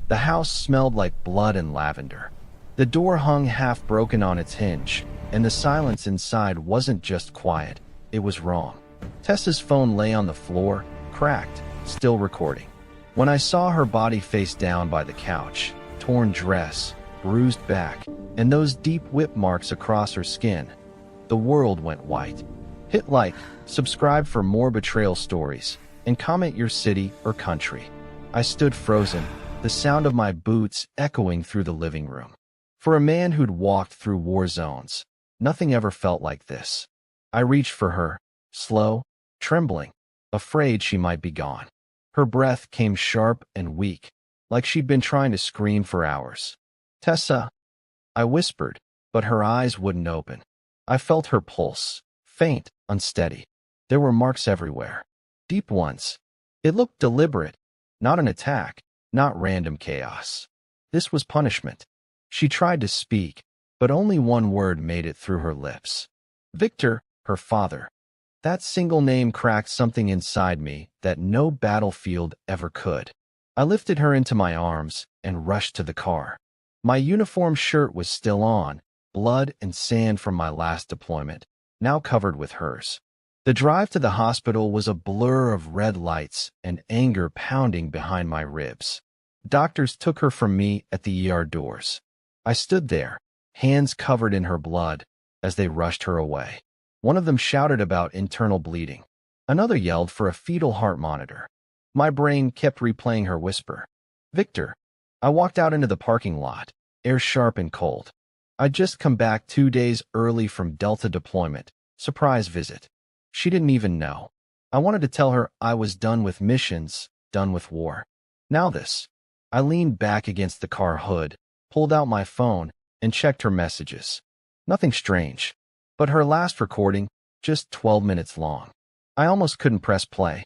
The house smelled like blood and lavender. The door hung half broken on its hinge, and the silence inside wasn't just quiet, it was wrong. Tessa's phone lay on the floor, cracked, still recording. When I saw her body face down by the couch, torn dress, bruised back, and those deep whip marks across her skin, the world went white. Hit like, subscribe for more betrayal stories, and comment your city or country. I stood frozen, the sound of my boots echoing through the living room. For a man who'd walked through war zones, nothing ever felt like this. I reached for her, slow, trembling, afraid she might be gone. Her breath came sharp and weak, like she'd been trying to scream for hours. "Tessa," I whispered, but her eyes wouldn't open. I felt her pulse, faint, unsteady. There were marks everywhere, deep ones. It looked deliberate, not an attack, not random chaos. This was punishment. She tried to speak, but only one word made it through her lips. Victor, her father. That single name cracked something inside me that no battlefield ever could. I lifted her into my arms and rushed to the car. My uniform shirt was still on, blood and sand from my last deployment, now covered with hers. The drive to the hospital was a blur of red lights and anger pounding behind my ribs. Doctors took her from me at the ER doors. I stood there, hands covered in her blood, as they rushed her away. One of them shouted about internal bleeding. Another yelled for a fetal heart monitor. My brain kept replaying her whisper. "Victor." I walked out into the parking lot, air sharp and cold. I'd just come back 2 days early from Delta deployment, surprise visit. She didn't even know. I wanted to tell her I was done with missions, done with war. Now this. I leaned back against the car hood, pulled out my phone, and checked her messages. Nothing strange. But her last recording, just 12 minutes long. I almost couldn't press play.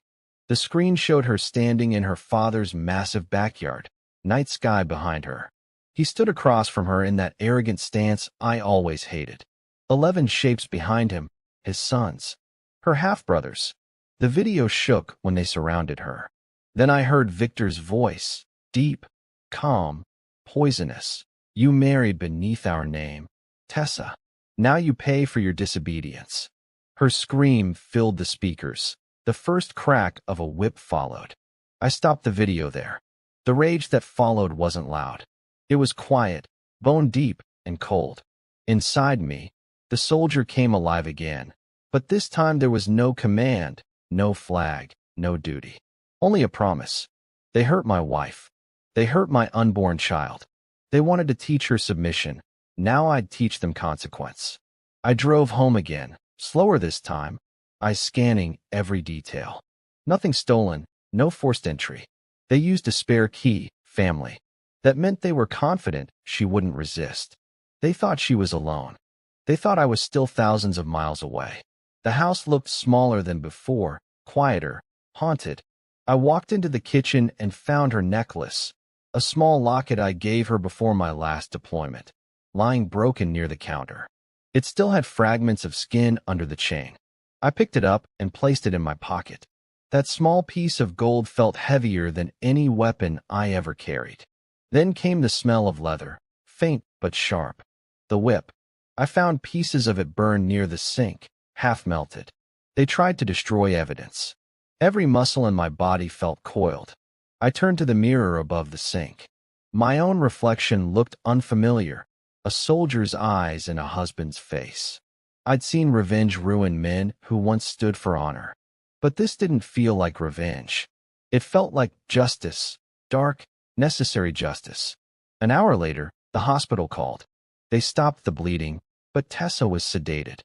The screen showed her standing in her father's massive backyard, night sky behind her. He stood across from her in that arrogant stance I always hated. 11 shapes behind him, his sons, her half-brothers. The video shook when they surrounded her. Then I heard Victor's voice, deep, calm, poisonous. "You married beneath our name, Tessa. Now you pay for your disobedience." Her scream filled the speakers. The first crack of a whip followed. I stopped the video there. The rage that followed wasn't loud. It was quiet, bone-deep, and cold. Inside me, the soldier came alive again. But this time there was no command, no flag, no duty. Only a promise. They hurt my wife. They hurt my unborn child. They wanted to teach her submission. Now I'd teach them consequence. I drove home again, slower this time, eyes scanning every detail. Nothing stolen, no forced entry. They used a spare key, family. That meant they were confident she wouldn't resist. They thought she was alone. They thought I was still thousands of miles away. The house looked smaller than before, quieter, haunted. I walked into the kitchen and found her necklace, a small locket I gave her before my last deployment, lying broken near the counter. It still had fragments of skin under the chain. I picked it up and placed it in my pocket. That small piece of gold felt heavier than any weapon I ever carried. Then came the smell of leather, faint but sharp. The whip. I found pieces of it burned near the sink, half melted. They tried to destroy evidence. Every muscle in my body felt coiled. I turned to the mirror above the sink. My own reflection looked unfamiliar, a soldier's eyes in a husband's face. I'd seen revenge ruin men who once stood for honor. But this didn't feel like revenge. It felt like justice, dark, necessary justice. An hour later, the hospital called. They stopped the bleeding, but Tessa was sedated.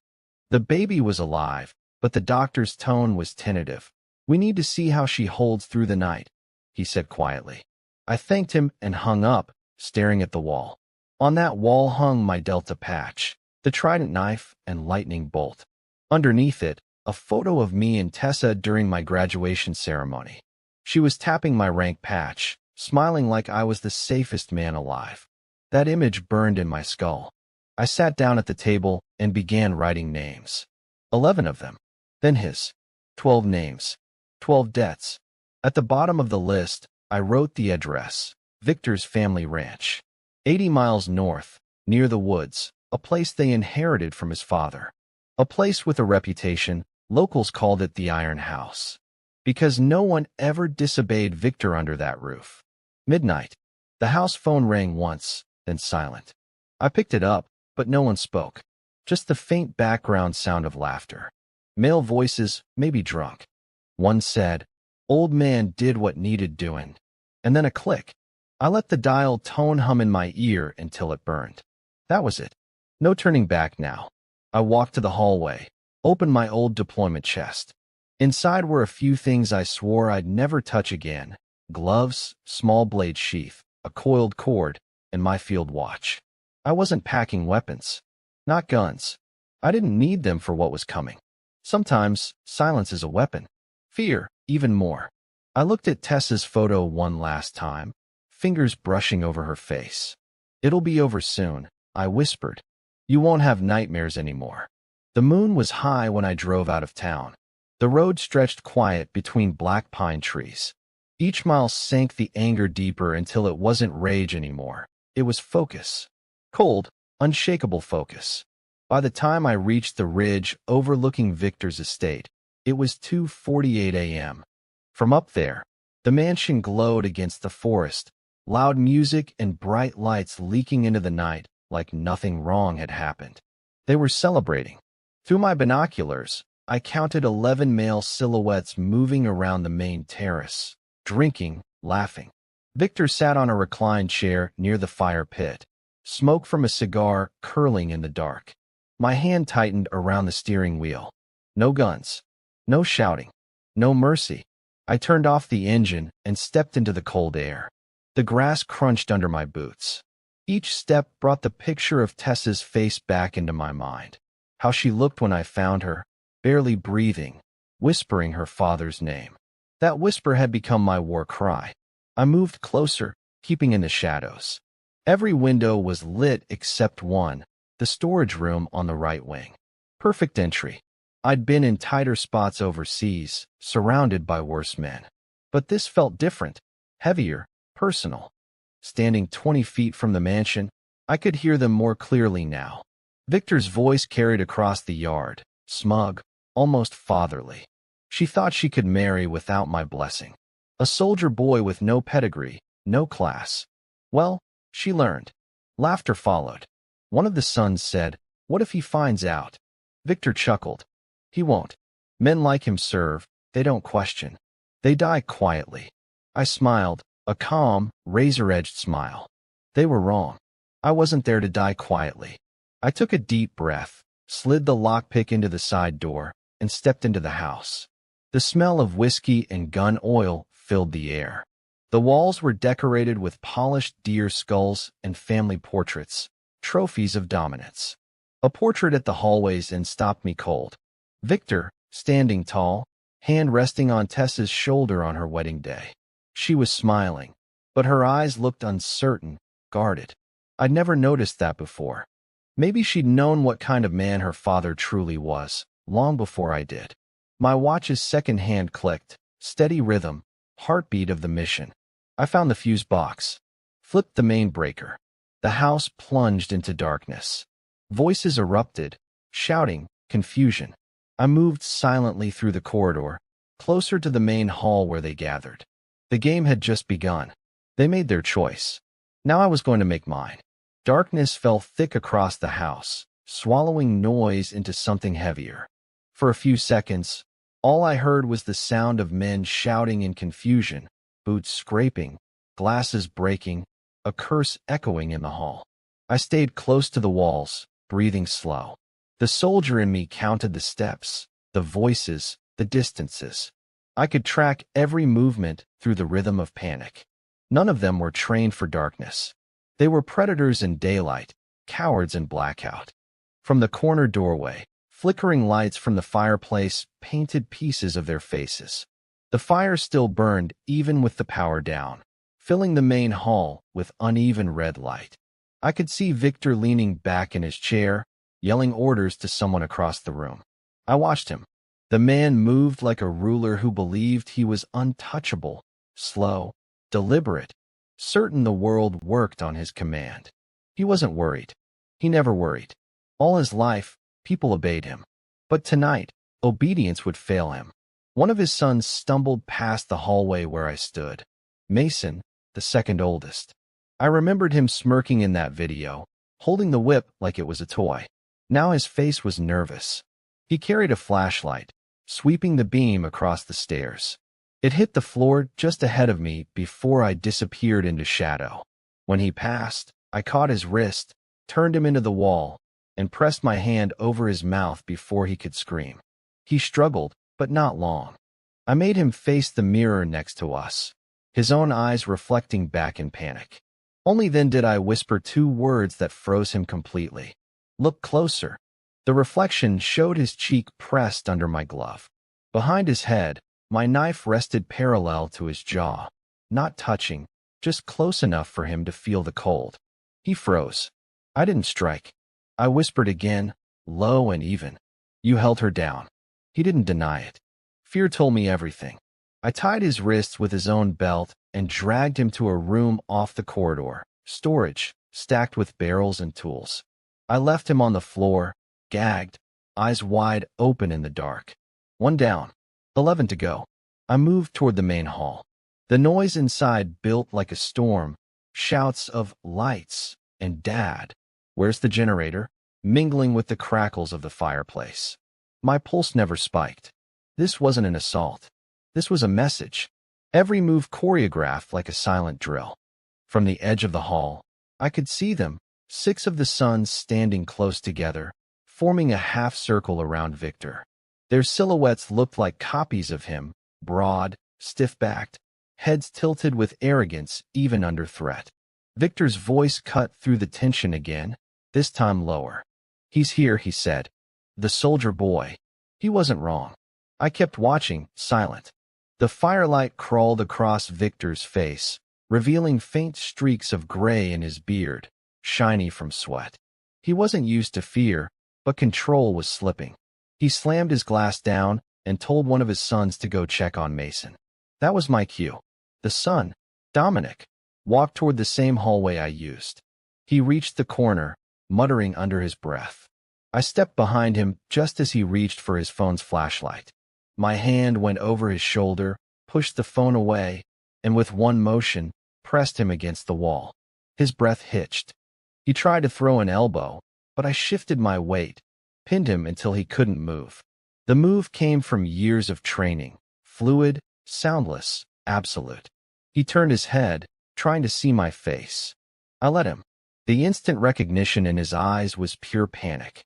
The baby was alive, but the doctor's tone was tentative. "We need to see how she holds through the night," he said quietly. I thanked him and hung up, staring at the wall. On that wall hung my Delta patch, the trident knife and lightning bolt. Underneath it, a photo of me and Tessa during my graduation ceremony. She was tapping my rank patch, smiling like I was the safest man alive. That image burned in my skull. I sat down at the table and began writing names. 11 of them. Then his. 12 names. 12 deaths. At the bottom of the list, I wrote the address. Victor's family ranch. 80 miles north, near the woods, a place they inherited from his father. A place with a reputation, locals called it the Iron House. Because no one ever disobeyed Victor under that roof. Midnight. The house phone rang once, then silent. I picked it up, but no one spoke. Just the faint background sound of laughter. Male voices, maybe drunk. One said, "Old man did what needed doing." And then a click. I let the dial tone hum in my ear until it burned. That was it. No turning back now. I walked to the hallway, opened my old deployment chest. Inside were a few things I swore I'd never touch again. Gloves, small blade sheath, a coiled cord, and my field watch. I wasn't packing weapons. Not guns. I didn't need them for what was coming. Sometimes, silence is a weapon. Fear, even more. I looked at Tessa's photo one last time, fingers brushing over her face. "It'll be over soon," I whispered. "You won't have nightmares anymore." The moon was high when I drove out of town. The road stretched quiet between black pine trees. Each mile sank the anger deeper until it wasn't rage anymore. It was focus. Cold, unshakable focus. By the time I reached the ridge overlooking Victor's estate, it was 2:48 a.m. From up there, the mansion glowed against the forest, loud music and bright lights leaking into the night like nothing wrong had happened. They were celebrating. Through my binoculars, I counted 11 male silhouettes moving around the main terrace, drinking, laughing. Victor sat on a reclined chair near the fire pit, smoke from a cigar curling in the dark. My hand tightened around the steering wheel. No guns. No shouting. No mercy. I turned off the engine and stepped into the cold air. The grass crunched under my boots. Each step brought the picture of Tessa's face back into my mind. How she looked when I found her, barely breathing, whispering her father's name. That whisper had become my war cry. I moved closer, keeping in the shadows. Every window was lit except one, the storage room on the right wing. Perfect entry. I'd been in tighter spots overseas, surrounded by worse men. But this felt different, heavier, personal. Standing 20 feet from the mansion, I could hear them more clearly now. Victor's voice carried across the yard, smug, almost fatherly. She thought she could marry without my blessing. A soldier boy with no pedigree, no class. Well, she learned. Laughter followed. One of the sons said, "What if he finds out?" Victor chuckled. "He won't. Men like him serve, they don't question. They die quietly." I smiled, a calm, razor-edged smile. They were wrong. I wasn't there to die quietly. I took a deep breath, slid the lockpick into the side door, and stepped into the house. The smell of whiskey and gun oil filled the air. The walls were decorated with polished deer skulls and family portraits, trophies of dominance. A portrait at the hallway's end stopped me cold. Victor, standing tall, hand resting on Tessa's shoulder on her wedding day. She was smiling, but her eyes looked uncertain, guarded. I'd never noticed that before. Maybe she'd known what kind of man her father truly was, long before I did. My watch's second hand clicked, steady rhythm, heartbeat of the mission. I found the fuse box, flipped the main breaker. The house plunged into darkness. Voices erupted, shouting, confusion. I moved silently through the corridor, closer to the main hall where they gathered. The game had just begun. They made their choice. Now I was going to make mine. Darkness fell thick across the house, swallowing noise into something heavier. For a few seconds, all I heard was the sound of men shouting in confusion, boots scraping, glasses breaking, a curse echoing in the hall. I stayed close to the walls, breathing slow. The soldier in me counted the steps, the voices, the distances. I could track every movement through the rhythm of panic. None of them were trained for darkness. They were predators in daylight, cowards in blackout. From the corner doorway, flickering lights from the fireplace painted pieces of their faces. The fire still burned even with the power down, filling the main hall with uneven red light. I could see Victor leaning back in his chair, yelling orders to someone across the room. I watched him. The man moved like a ruler who believed he was untouchable, slow, deliberate. certain the world worked on his command. He wasn't worried. He never worried. All his life, people obeyed him. But tonight, obedience would fail him. One of his sons stumbled past the hallway where I stood. Mason, the second oldest. I remembered him smirking in that video, holding the whip like it was a toy. Now his face was nervous. He carried a flashlight, sweeping the beam across the stairs. It hit the floor just ahead of me before I disappeared into shadow. When he passed, I caught his wrist, turned him into the wall, and pressed my hand over his mouth before he could scream. He struggled, but not long. I made him face the mirror next to us, his own eyes reflecting back in panic. Only then did I whisper 2 words that froze him completely. Look closer. The reflection showed his cheek pressed under my glove. Behind his head, my knife rested parallel to his jaw, not touching, just close enough for him to feel the cold. He froze. I didn't strike. I whispered again, low and even. You held her down. He didn't deny it. Fear told me everything. I tied his wrists with his own belt and dragged him to a room off the corridor, storage, stacked with barrels and tools. I left him on the floor, gagged, eyes wide open in the dark. 1 down, 11 to go. I moved toward the main hall. The noise inside built like a storm, shouts of lights and Dad. Where's the generator? Mingling with the crackles of the fireplace. My pulse never spiked. This wasn't an assault. This was a message. Every move choreographed like a silent drill. From the edge of the hall, I could see them, 6 of the sons standing close together, forming a half circle around Victor. Their silhouettes looked like copies of him, broad, stiff-backed, heads tilted with arrogance even under threat. Victor's voice cut through the tension again, this time lower. He's here, he said. The soldier boy. He wasn't wrong. I kept watching, silent. The firelight crawled across Victor's face, revealing faint streaks of gray in his beard, shiny from sweat. He wasn't used to fear, but control was slipping. He slammed his glass down and told one of his sons to go check on Mason. That was my cue. The son, Dominic, walked toward the same hallway I used. He reached the corner, muttering under his breath. I stepped behind him just as he reached for his phone's flashlight. My hand went over his shoulder, pushed the phone away, and with one motion, pressed him against the wall. His breath hitched. He tried to throw an elbow, but I shifted my weight, pinned him until he couldn't move. The move came from years of training, fluid, soundless, absolute. He turned his head, trying to see my face. I let him. The instant recognition in his eyes was pure panic.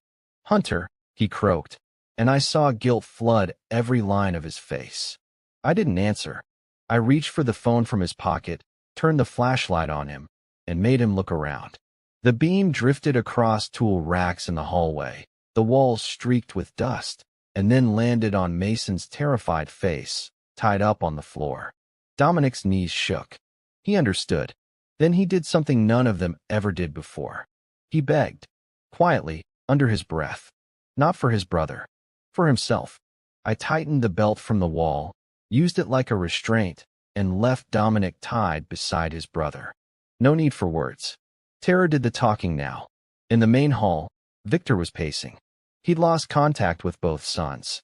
Hunter, he croaked, and I saw guilt flood every line of his face. I didn't answer. I reached for the phone from his pocket, turned the flashlight on him, and made him look around. The beam drifted across tool racks in the hallway, the walls streaked with dust, and then landed on Mason's terrified face, tied up on the floor. Dominic's knees shook. He understood. Then he did something none of them ever did before. He begged, quietly, under his breath. Not for his brother. For himself. I tightened the belt from the wall, used it like a restraint, and left Dominic tied beside his brother. No need for words. Terror did the talking now. In the main hall, Victor was pacing. He'd lost contact with both sons.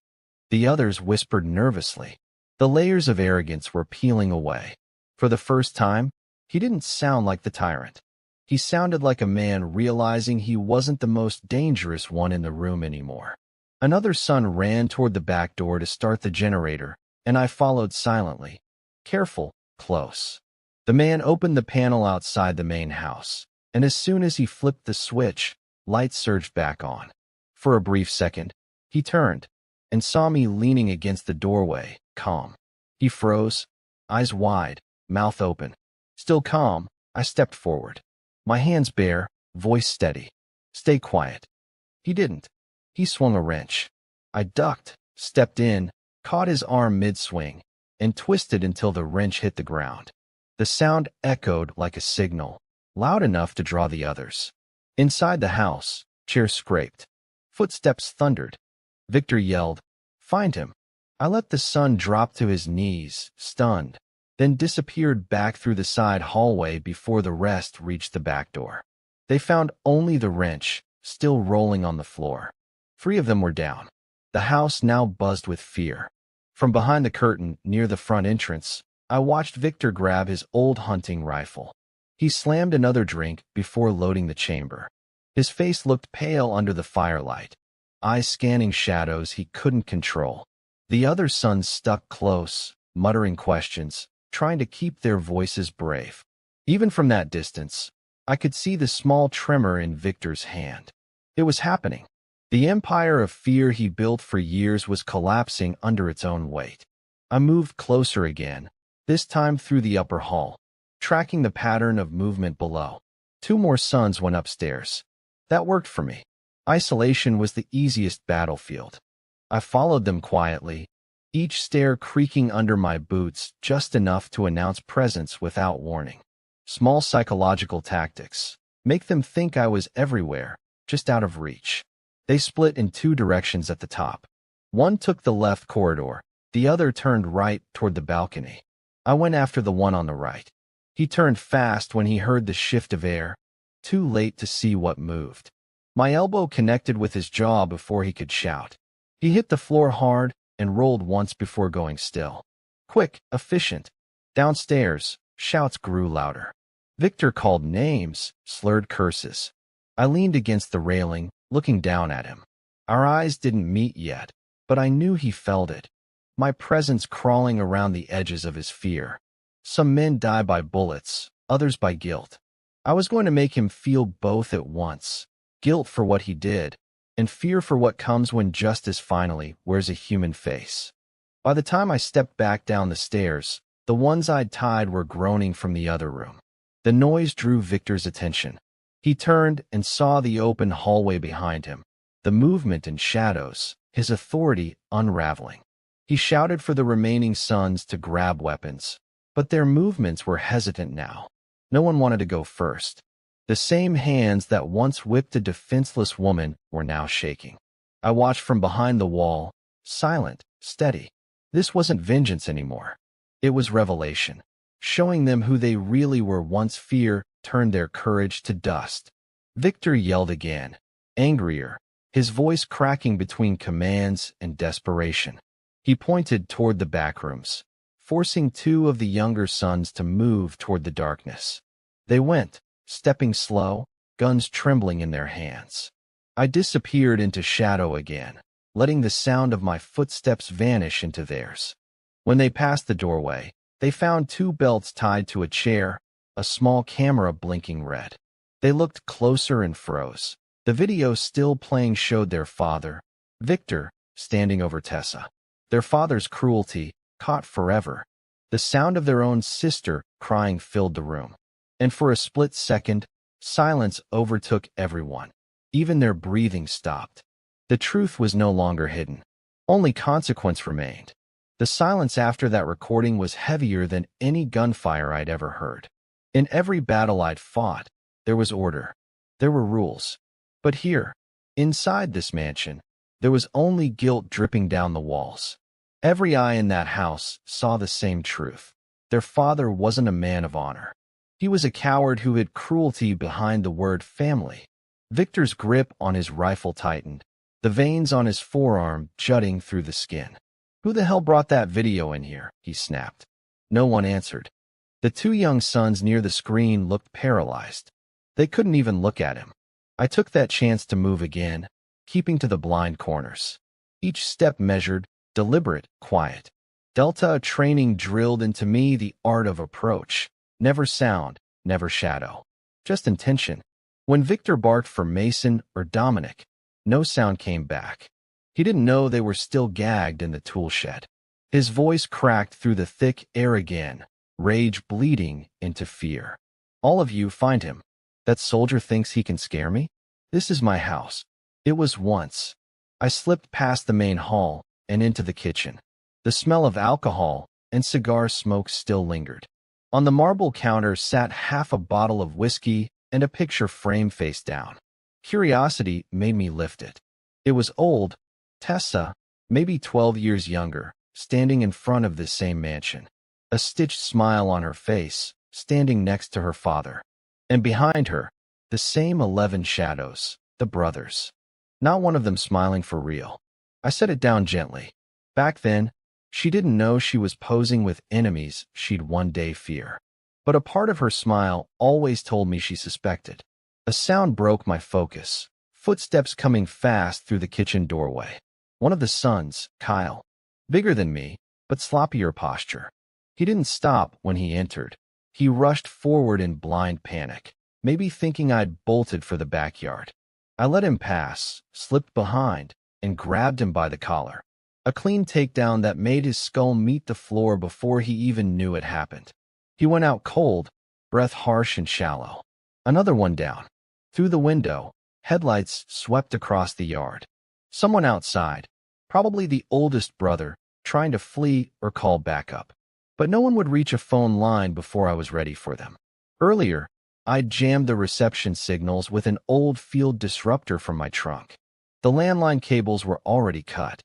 The others whispered nervously. The layers of arrogance were peeling away. For the first time, he didn't sound like the tyrant. He sounded like a man realizing he wasn't the most dangerous one in the room anymore. Another son ran toward the back door to start the generator, and I followed silently. Careful, close. The man opened the panel outside the main house, and as soon as he flipped the switch, lights surged back on. For a brief second, he turned and saw me leaning against the doorway, calm. He froze, eyes wide, mouth open. Still calm, I stepped forward. My hands bare, voice steady. Stay quiet. He didn't. He swung a wrench. I ducked, stepped in, caught his arm mid-swing, and twisted until the wrench hit the ground. The sound echoed like a signal, loud enough to draw the others. Inside the house, chairs scraped. Footsteps thundered. Victor yelled, "Find him." I let the son drop to his knees, stunned. then disappeared back through the side hallway before the rest reached the back door. They found only the wrench, still rolling on the floor. 3 of them were down. The house now buzzed with fear. From behind the curtain, near the front entrance, I watched Victor grab his old hunting rifle. He slammed another drink before loading the chamber. His face looked pale under the firelight, eyes scanning shadows he couldn't control. The other sons stuck close, muttering questions, trying to keep their voices brave. Even from that distance, I could see the small tremor in Victor's hand. It was happening. The empire of fear he built for years was collapsing under its own weight. I moved closer again, this time through the upper hall, tracking the pattern of movement below. 2 more sons went upstairs. That worked for me. Isolation was the easiest battlefield. I followed them quietly, each stair creaking under my boots just enough to announce presence without warning. Small psychological tactics. Make them think I was everywhere, just out of reach. They split in 2 directions at the top. One took the left corridor, the other turned right toward the balcony. I went after the one on the right. He turned fast when he heard the shift of air, too late to see what moved. My elbow connected with his jaw before he could shout. He hit the floor hard and rolled once before going still. Quick, efficient. Downstairs, shouts grew louder. Victor called names, slurred curses. I leaned against the railing, looking down at him. Our eyes didn't meet yet, but I knew he felt it. My presence crawling around the edges of his fear. Some men die by bullets, others by guilt. I was going to make him feel both at once. Guilt for what he did, and fear for what comes when justice finally wears a human face. By the time I stepped back down the stairs, the ones I'd tied were groaning from the other room. The noise drew Victor's attention. He turned and saw the open hallway behind him, the movement and shadows, his authority unraveling. He shouted for the remaining sons to grab weapons, but their movements were hesitant now. No one wanted to go first. The same hands that once whipped a defenseless woman were now shaking. I watched from behind the wall, silent, steady. This wasn't vengeance anymore. It was revelation, showing them who they really were once fear turned their courage to dust. Victor yelled again, angrier, his voice cracking between commands and desperation. He pointed toward the back rooms, forcing 2 of the younger sons to move toward the darkness. They went, stepping slow, guns trembling in their hands. I disappeared into shadow again, letting the sound of my footsteps vanish into theirs. When they passed the doorway, they found 2 belts tied to a chair, a small camera blinking red. They looked closer and froze. The video still playing showed their father, Victor, standing over Tessa. Their father's cruelty, caught forever. The sound of their own sister crying filled the room. And for a split second, silence overtook everyone. Even their breathing stopped. The truth was no longer hidden. Only consequence remained. The silence after that recording was heavier than any gunfire I'd ever heard. In every battle I'd fought, there was order. There were rules. But here, inside this mansion, there was only guilt dripping down the walls. Every eye in that house saw the same truth. Their father wasn't a man of honor. He was a coward who hid cruelty behind the word family. Victor's grip on his rifle tightened, the veins on his forearm jutting through the skin. "Who the hell brought that video in here?" he snapped. No one answered. The 2 young sons near the screen looked paralyzed. They couldn't even look at him. I took that chance to move again, keeping to the blind corners. Each step measured, deliberate, quiet. Delta training drilled into me the art of approach. Never sound, never shadow. Just intention. When Victor barked for Mason or Dominic, no sound came back. He didn't know they were still gagged in the tool shed. His voice cracked through the thick air again, rage bleeding into fear. "All of you find him. That soldier thinks he can scare me? This is my house. It was once." I slipped past the main hall and into the kitchen. The smell of alcohol and cigar smoke still lingered. On the marble counter sat half a bottle of whiskey and a picture frame face down. Curiosity made me lift it. It was old, Tessa, maybe 12 years younger, standing in front of this same mansion. a stitched smile on her face, standing next to her father. And behind her, the same 11 shadows, the brothers. Not one of them smiling for real. I set it down gently. Back then, she didn't know she was posing with enemies she'd one day fear. But a part of her smile always told me she suspected. A sound broke my focus. Footsteps coming fast through the kitchen doorway. One of the sons, Kyle. Bigger than me, but sloppier posture. He didn't stop when he entered. He rushed forward in blind panic, maybe thinking I'd bolted for the backyard. I let him pass, slipped behind, and grabbed him by the collar. A clean takedown that made his skull meet the floor before he even knew it happened. He went out cold, breath harsh and shallow. Another one down. Through the window, headlights swept across the yard. Someone outside, probably the oldest brother, trying to flee or call backup. But no one would reach a phone line before I was ready for them. Earlier, I'd jammed the reception signals with an old field disruptor from my trunk. The landline cables were already cut.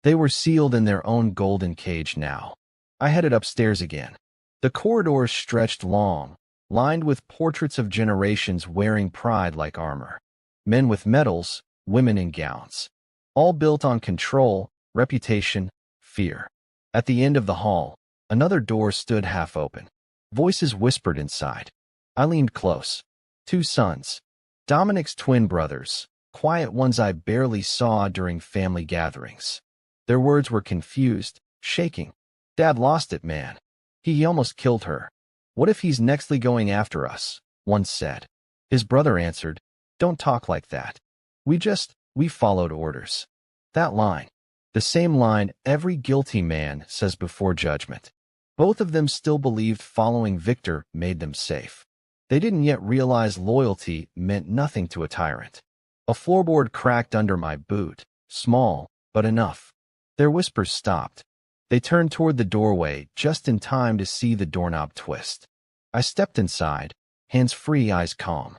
They were sealed in their own golden cage now. I headed upstairs again. The corridors stretched long, lined with portraits of generations wearing pride like armor. Men with medals, women in gowns. All built on control, reputation, fear. At the end of the hall, another door stood half open. Voices whispered inside. I leaned close. 2 sons. Dominic's twin brothers, quiet ones I barely saw during family gatherings. Their words were confused, shaking. Dad lost it, man. He almost killed her. What if he's nextly going after us? One said. His brother answered, Don't talk like that. We followed orders. That line. The same line every guilty man says before judgment. Both of them still believed following Victor made them safe. They didn't yet realize loyalty meant nothing to a tyrant. A floorboard cracked under my boot, small, but enough. Their whispers stopped. They turned toward the doorway just in time to see the doorknob twist. I stepped inside, hands free, eyes calm.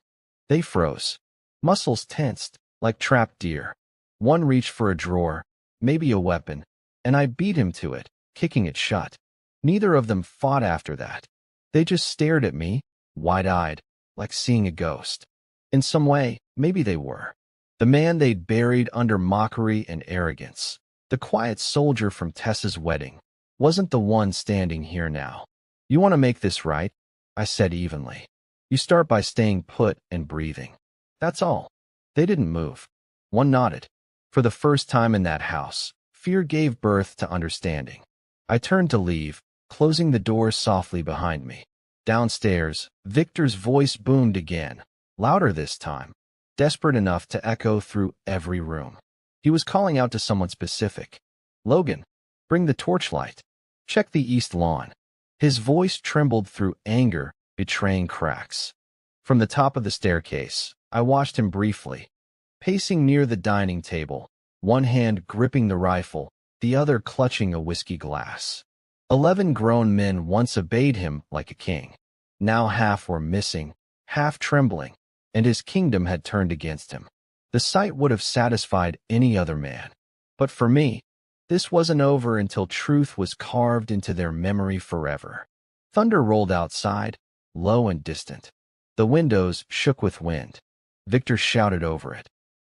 They froze, muscles tensed, like trapped deer. One reached for a drawer, maybe a weapon, and I beat him to it, kicking it shut. Neither of them fought after that. They just stared at me, wide-eyed, like seeing a ghost. In some way, maybe they were. The man they'd buried under mockery and arrogance. The quiet soldier from Tessa's wedding wasn't the one standing here now. You want to make this right? I said evenly. You start by staying put and breathing. That's all. They didn't move. One nodded. For the first time in that house, fear gave birth to understanding. I turned to leave, closing the door softly behind me. Downstairs, Victor's voice boomed again, louder this time, desperate enough to echo through every room. He was calling out to someone specific. Logan, bring the torchlight. Check the east lawn. His voice trembled through anger, betraying cracks. From the top of the staircase, I watched him briefly, pacing near the dining table, one hand gripping the rifle, the other clutching a whiskey glass. 11 grown men once obeyed him like a king. Now half were missing, half trembling, and his kingdom had turned against him. The sight would have satisfied any other man. But for me, this wasn't over until truth was carved into their memory forever. Thunder rolled outside, low and distant. The windows shook with wind. Victor shouted over it.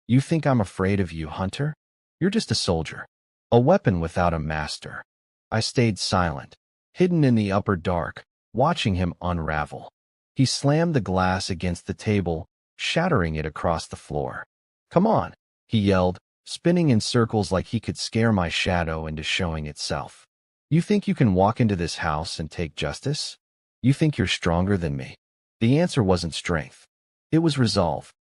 You think I'm afraid of you, Hunter? You're just a soldier. A weapon without a master. I stayed silent, hidden in the upper dark, watching him unravel. He slammed the glass against the table, shattering it across the floor. Come on, he yelled, spinning in circles like he could scare my shadow into showing itself. You think you can walk into this house and take justice? You think you're stronger than me? The answer wasn't strength. It was resolve.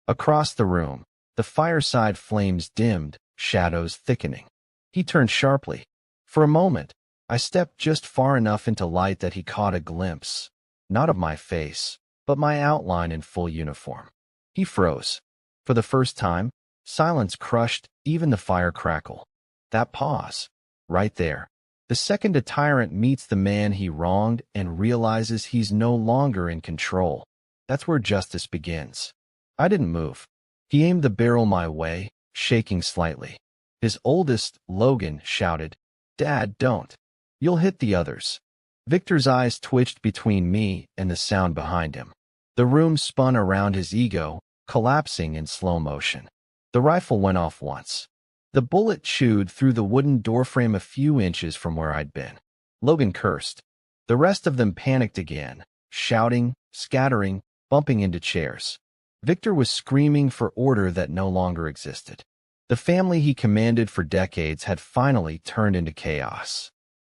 Across the room, the fireside flames dimmed, shadows thickening. He turned sharply. For a moment, I stepped just far enough into light that he caught a glimpse, not of my face, but my outline in full uniform. He froze. For the first time, silence crushed even the fire crackle. That pause, right there. The second a tyrant meets the man he wronged and realizes he's no longer in control, that's where justice begins. I didn't move. He aimed the barrel my way, shaking slightly. His oldest, Logan, shouted, Dad, don't. You'll hit the others. Victor's eyes twitched between me and the sound behind him. The room spun around his ego, collapsing in slow motion. The rifle went off once. The bullet chewed through the wooden doorframe a few inches from where I'd been. Logan cursed. The rest of them panicked again, shouting, scattering, bumping into chairs. Victor was screaming for order that no longer existed. The family he commanded for decades had finally turned into chaos.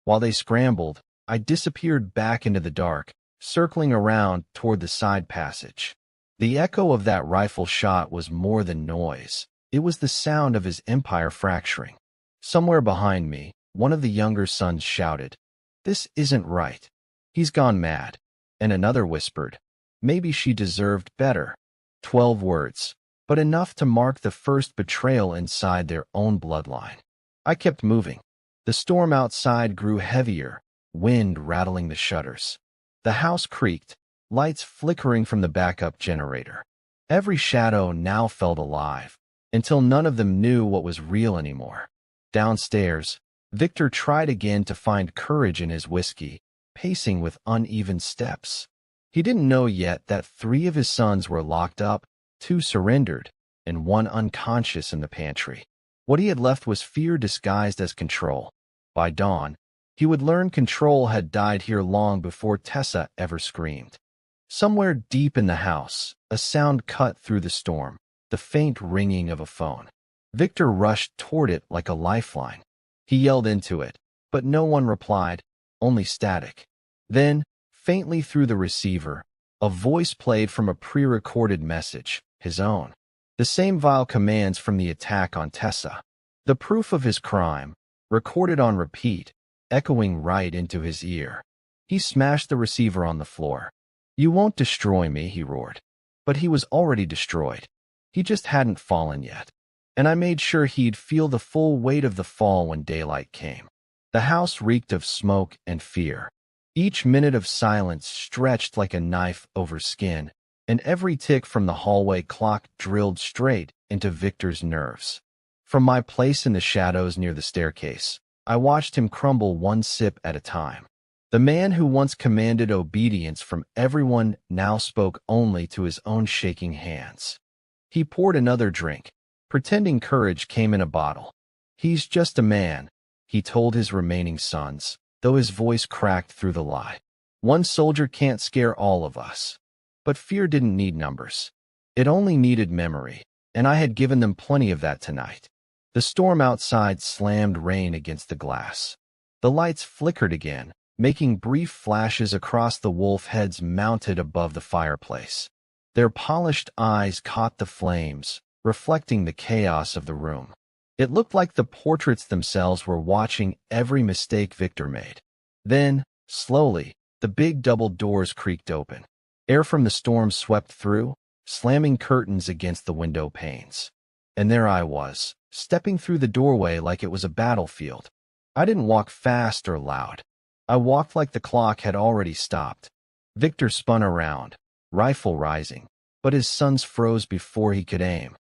While they scrambled, I disappeared back into the dark, circling around toward the side passage. The echo of that rifle shot was more than noise. It was the sound of his empire fracturing. Somewhere behind me, one of the younger sons shouted, "This isn't right. He's gone mad." And another whispered, "Maybe she deserved better." 12 words, but enough to mark the first betrayal inside their own bloodline. I kept moving. The storm outside grew heavier, wind rattling the shutters. The house creaked, lights flickering from the backup generator. Every shadow now felt alive, until none of them knew what was real anymore. Downstairs, Victor tried again to find courage in his whiskey, pacing with uneven steps. He didn't know yet that 3 of his sons were locked up, 2 surrendered, and 1 unconscious in the pantry. What he had left was fear disguised as control. By dawn, he would learn control had died here long before Tessa ever screamed. Somewhere deep in the house, a sound cut through the storm, the faint ringing of a phone. Victor rushed toward it like a lifeline. He yelled into it, but no one replied, only static. Then, faintly through the receiver, a voice played from a pre-recorded message, his own. The same vile commands from the attack on Tessa. The proof of his crime, recorded on repeat, echoing right into his ear. He smashed the receiver on the floor. "You won't destroy me," he roared. But he was already destroyed. He just hadn't fallen yet. And I made sure he'd feel the full weight of the fall when daylight came. The house reeked of smoke and fear. Each minute of silence stretched like a knife over skin, and every tick from the hallway clock drilled straight into Victor's nerves. From my place in the shadows near the staircase, I watched him crumble one sip at a time. The man who once commanded obedience from everyone now spoke only to his own shaking hands. He poured another drink, pretending courage came in a bottle. "He's just a man," he told his remaining sons, though his voice cracked through the lie. "One soldier can't scare all of us." But fear didn't need numbers. It only needed memory, and I had given them plenty of that tonight. The storm outside slammed rain against the glass. The lights flickered again, making brief flashes across the wolf heads mounted above the fireplace. Their polished eyes caught the flames, reflecting the chaos of the room. It looked like the portraits themselves were watching every mistake Victor made. Then, slowly, the big double doors creaked open. Air from the storm swept through, slamming curtains against the window panes. And there I was, stepping through the doorway like it was a battlefield. I didn't walk fast or loud. I walked like the clock had already stopped. Victor spun around, rifle rising, but his sons froze before he could aim.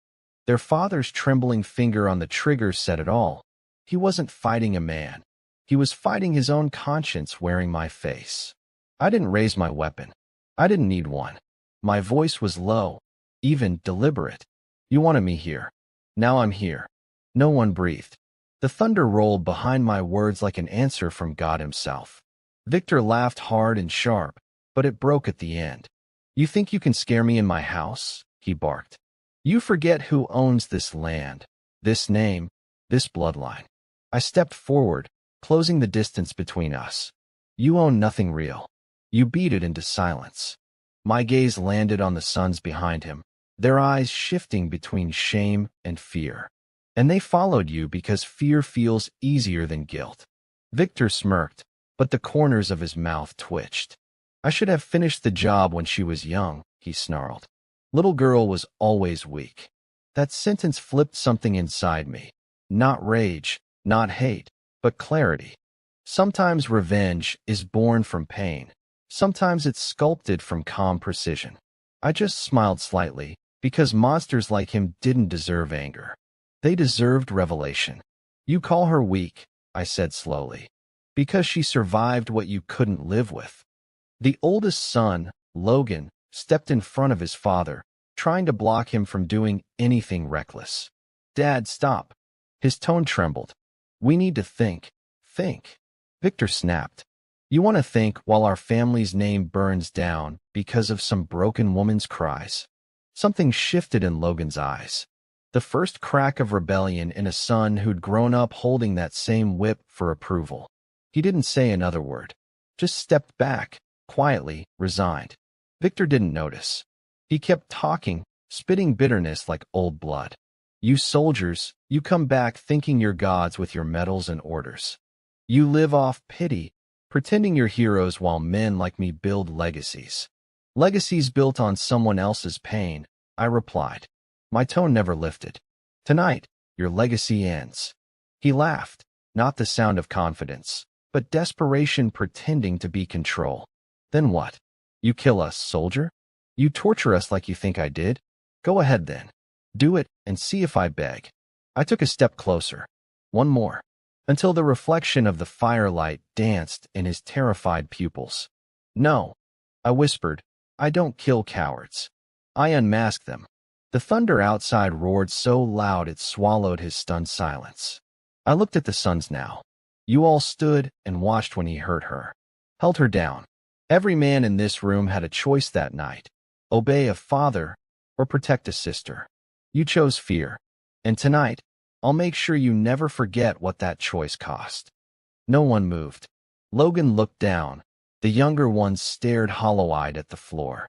Their father's trembling finger on the trigger said it all. He wasn't fighting a man. He was fighting his own conscience wearing my face. I didn't raise my weapon. I didn't need one. My voice was low, even deliberate. "You wanted me here. Now I'm here." No one breathed. The thunder rolled behind my words like an answer from God himself. Victor laughed hard and sharp, but it broke at the end. "You think you can scare me in my house?" he barked. "You forget who owns this land, this name, this bloodline." I stepped forward, closing the distance between us. "You own nothing real. You beat it into silence." My gaze landed on the sons behind him, their eyes shifting between shame and fear. "And they followed you because fear feels easier than guilt." Victor smirked, but the corners of his mouth twitched. "I should have finished the job when she was young," he snarled. "Little girl was always weak." That sentence flipped something inside me. Not rage, not hate, but clarity. Sometimes revenge is born from pain. Sometimes it's sculpted from calm precision. I just smiled slightly, because monsters like him didn't deserve anger. They deserved revelation. "You call her weak," I said slowly. Because she survived what you couldn't live with. The oldest son, Logan, stepped in front of his father, trying to block him from doing anything reckless. Dad, stop. His tone trembled. We need to think. Think. Victor snapped. You want to think while our family's name burns down because of some broken woman's cries? Something shifted in Logan's eyes. The first crack of rebellion in a son who'd grown up holding that same whip for approval. He didn't say another word. Just stepped back, quietly, resigned. Victor didn't notice. He kept talking, spitting bitterness like old blood. You soldiers, you come back thinking you're gods with your medals and orders. You live off pity, pretending you're heroes while men like me build legacies. Legacies built on someone else's pain, I replied. My tone never lifted. Tonight, your legacy ends. He laughed, not the sound of confidence, but desperation pretending to be control. Then what? You kill us, soldier? You torture us like you think I did? Go ahead then. Do it and see if I beg. I took a step closer. One more. Until the reflection of the firelight danced in his terrified pupils. No, I whispered. I don't kill cowards. I unmask them. The thunder outside roared so loud it swallowed his stunned silence. I looked at the sons now. You all stood and watched when he hurt her. Held her down. Every man in this room had a choice that night. Obey a father or protect a sister. You chose fear. And tonight, I'll make sure you never forget what that choice cost. No one moved. Logan looked down. The younger ones stared hollow-eyed at the floor.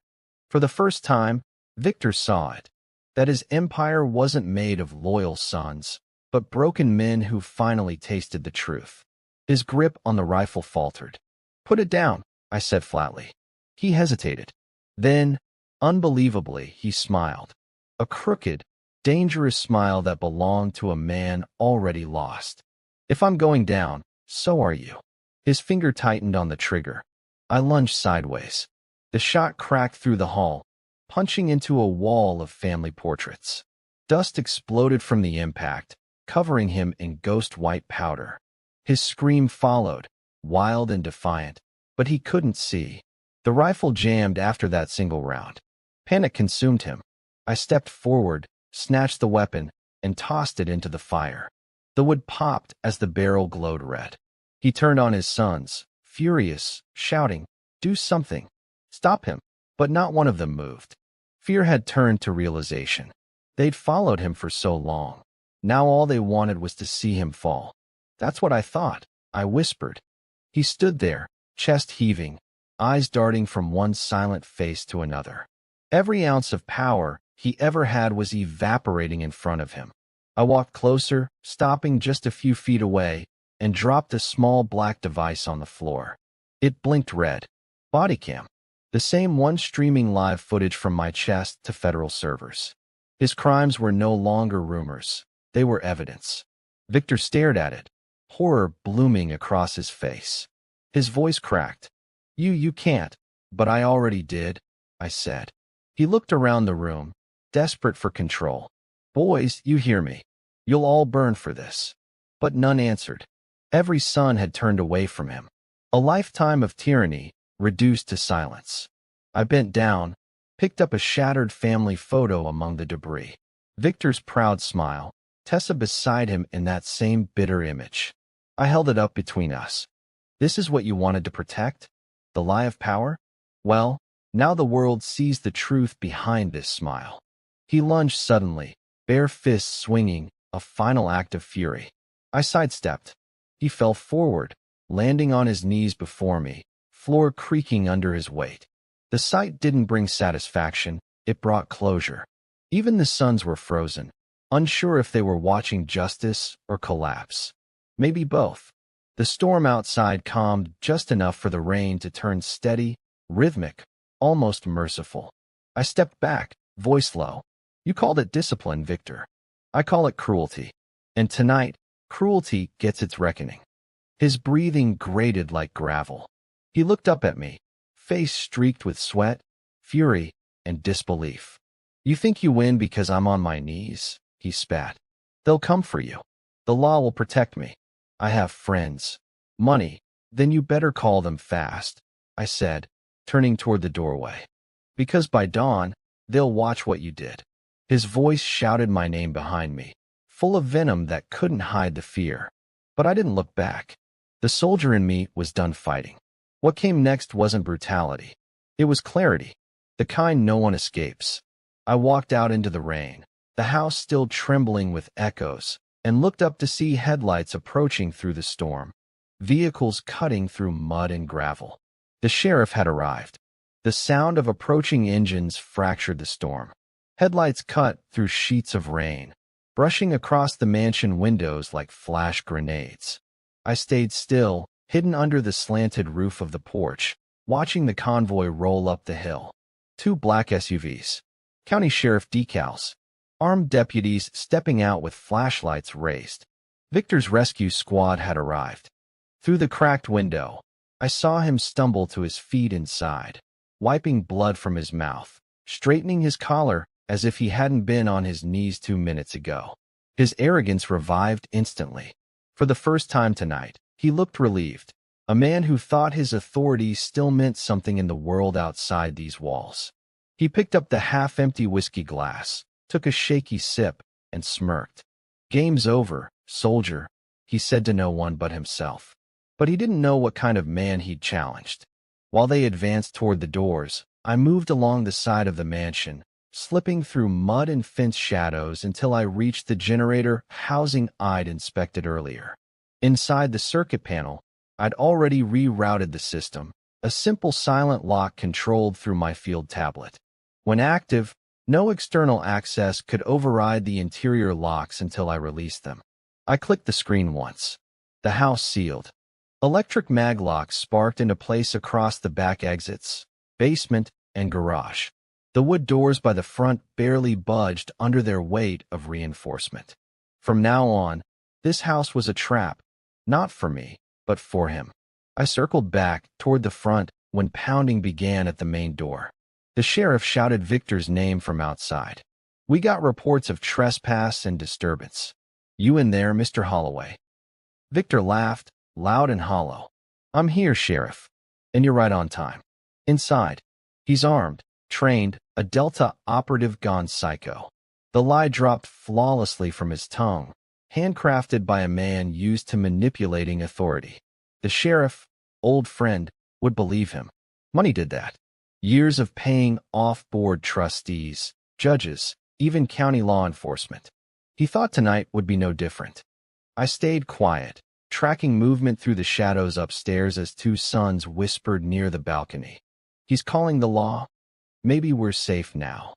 For the first time, Victor saw it. That his empire wasn't made of loyal sons, but broken men who finally tasted the truth. His grip on the rifle faltered. Put it down, I said flatly. He hesitated. Then, unbelievably, he smiled. A crooked, dangerous smile that belonged to a man already lost. If I'm going down, so are you. His finger tightened on the trigger. I lunged sideways. The shot cracked through the hall, punching into a wall of family portraits. Dust exploded from the impact, covering him in ghost-white powder. His scream followed, wild and defiant, but he couldn't see. The rifle jammed after that single round. Panic consumed him. I stepped forward, snatched the weapon, and tossed it into the fire. The wood popped as the barrel glowed red. He turned on his sons, furious, shouting, "Do something! Stop him!" But not one of them moved. Fear had turned to realization. They'd followed him for so long. Now all they wanted was to see him fall. That's what I thought, I whispered. He stood there, chest heaving, eyes darting from one silent face to another. Every ounce of power he ever had was evaporating in front of him. I walked closer, stopping just a few feet away, and dropped a small black device on the floor. It blinked red. Bodycam. The same one streaming live footage from my chest to federal servers. His crimes were no longer rumors. They were evidence. Victor stared at it, horror blooming across his face. His voice cracked. You can't, but I already did, I said. He looked around the room, desperate for control. Boys, you hear me. You'll all burn for this. But none answered. Every son had turned away from him. A lifetime of tyranny, reduced to silence. I bent down, picked up a shattered family photo among the debris. Victor's proud smile, Tessa beside him in that same bitter image. I held it up between us. This is what you wanted to protect? The lie of power? Well, now the world sees the truth behind this smile. He lunged suddenly, bare fists swinging, a final act of fury. I sidestepped. He fell forward, landing on his knees before me, floor creaking under his weight. The sight didn't bring satisfaction, it brought closure. Even the sons were frozen, unsure if they were watching justice or collapse. Maybe both. The storm outside calmed just enough for the rain to turn steady, rhythmic, almost merciful. I stepped back, voice low. You called it discipline, Victor. I call it cruelty. And tonight, cruelty gets its reckoning. His breathing grated like gravel. He looked up at me, face streaked with sweat, fury, and disbelief. You think you win because I'm on my knees? He spat. They'll come for you. The law will protect me. I have friends, money, Then you better call them fast, I said, turning toward the doorway. Because by dawn, they'll watch what you did. His voice shouted my name behind me, full of venom that couldn't hide the fear. But I didn't look back. The soldier in me was done fighting. What came next wasn't brutality. It was clarity, the kind no one escapes. I walked out into the rain, the house still trembling with echoes, and looked up to see headlights approaching through the storm. Vehicles cutting through mud and gravel. The sheriff had arrived. The sound of approaching engines fractured the storm. Headlights cut through sheets of rain, brushing across the mansion windows like flash grenades. I stayed still, hidden under the slanted roof of the porch, watching the convoy roll up the hill. 2 black SUVs. County sheriff decals. Armed deputies stepping out with flashlights raised. Victor's rescue squad had arrived. Through the cracked window, I saw him stumble to his feet inside, wiping blood from his mouth, straightening his collar as if he hadn't been on his knees 2 minutes ago. His arrogance revived instantly. For the first time tonight, he looked relieved, a man who thought his authority still meant something in the world outside these walls. He picked up the half-empty whiskey glass, took a shaky sip, and smirked. "Game's over, soldier," he said to no one but himself. But he didn't know what kind of man he'd challenged. While they advanced toward the doors, I moved along the side of the mansion, slipping through mud and fence shadows until I reached the generator housing I'd inspected earlier. Inside the circuit panel, I'd already rerouted the system, a simple silent lock controlled through my field tablet. When active, no external access could override the interior locks until I released them. I clicked the screen once. The house sealed. Electric mag locks sparked into place across the back exits, basement, and garage. The wood doors by the front barely budged under their weight of reinforcement. From now on, this house was a trap, not for me, but for him. I circled back toward the front when pounding began at the main door. The sheriff shouted Victor's name from outside. "We got reports of trespass and disturbance. You in there, Mr. Holloway?" Victor laughed, loud and hollow. "I'm here, Sheriff. And you're right on time." Inside, he's armed, trained, a Delta operative gone psycho. The lie dropped flawlessly from his tongue, handcrafted by a man used to manipulating authority. The sheriff, old friend, would believe him. Money did that. Years of paying off-board trustees, judges, even county law enforcement. He thought tonight would be no different. I stayed quiet, tracking movement through the shadows upstairs as 2 sons whispered near the balcony. "He's calling the law. Maybe we're safe now."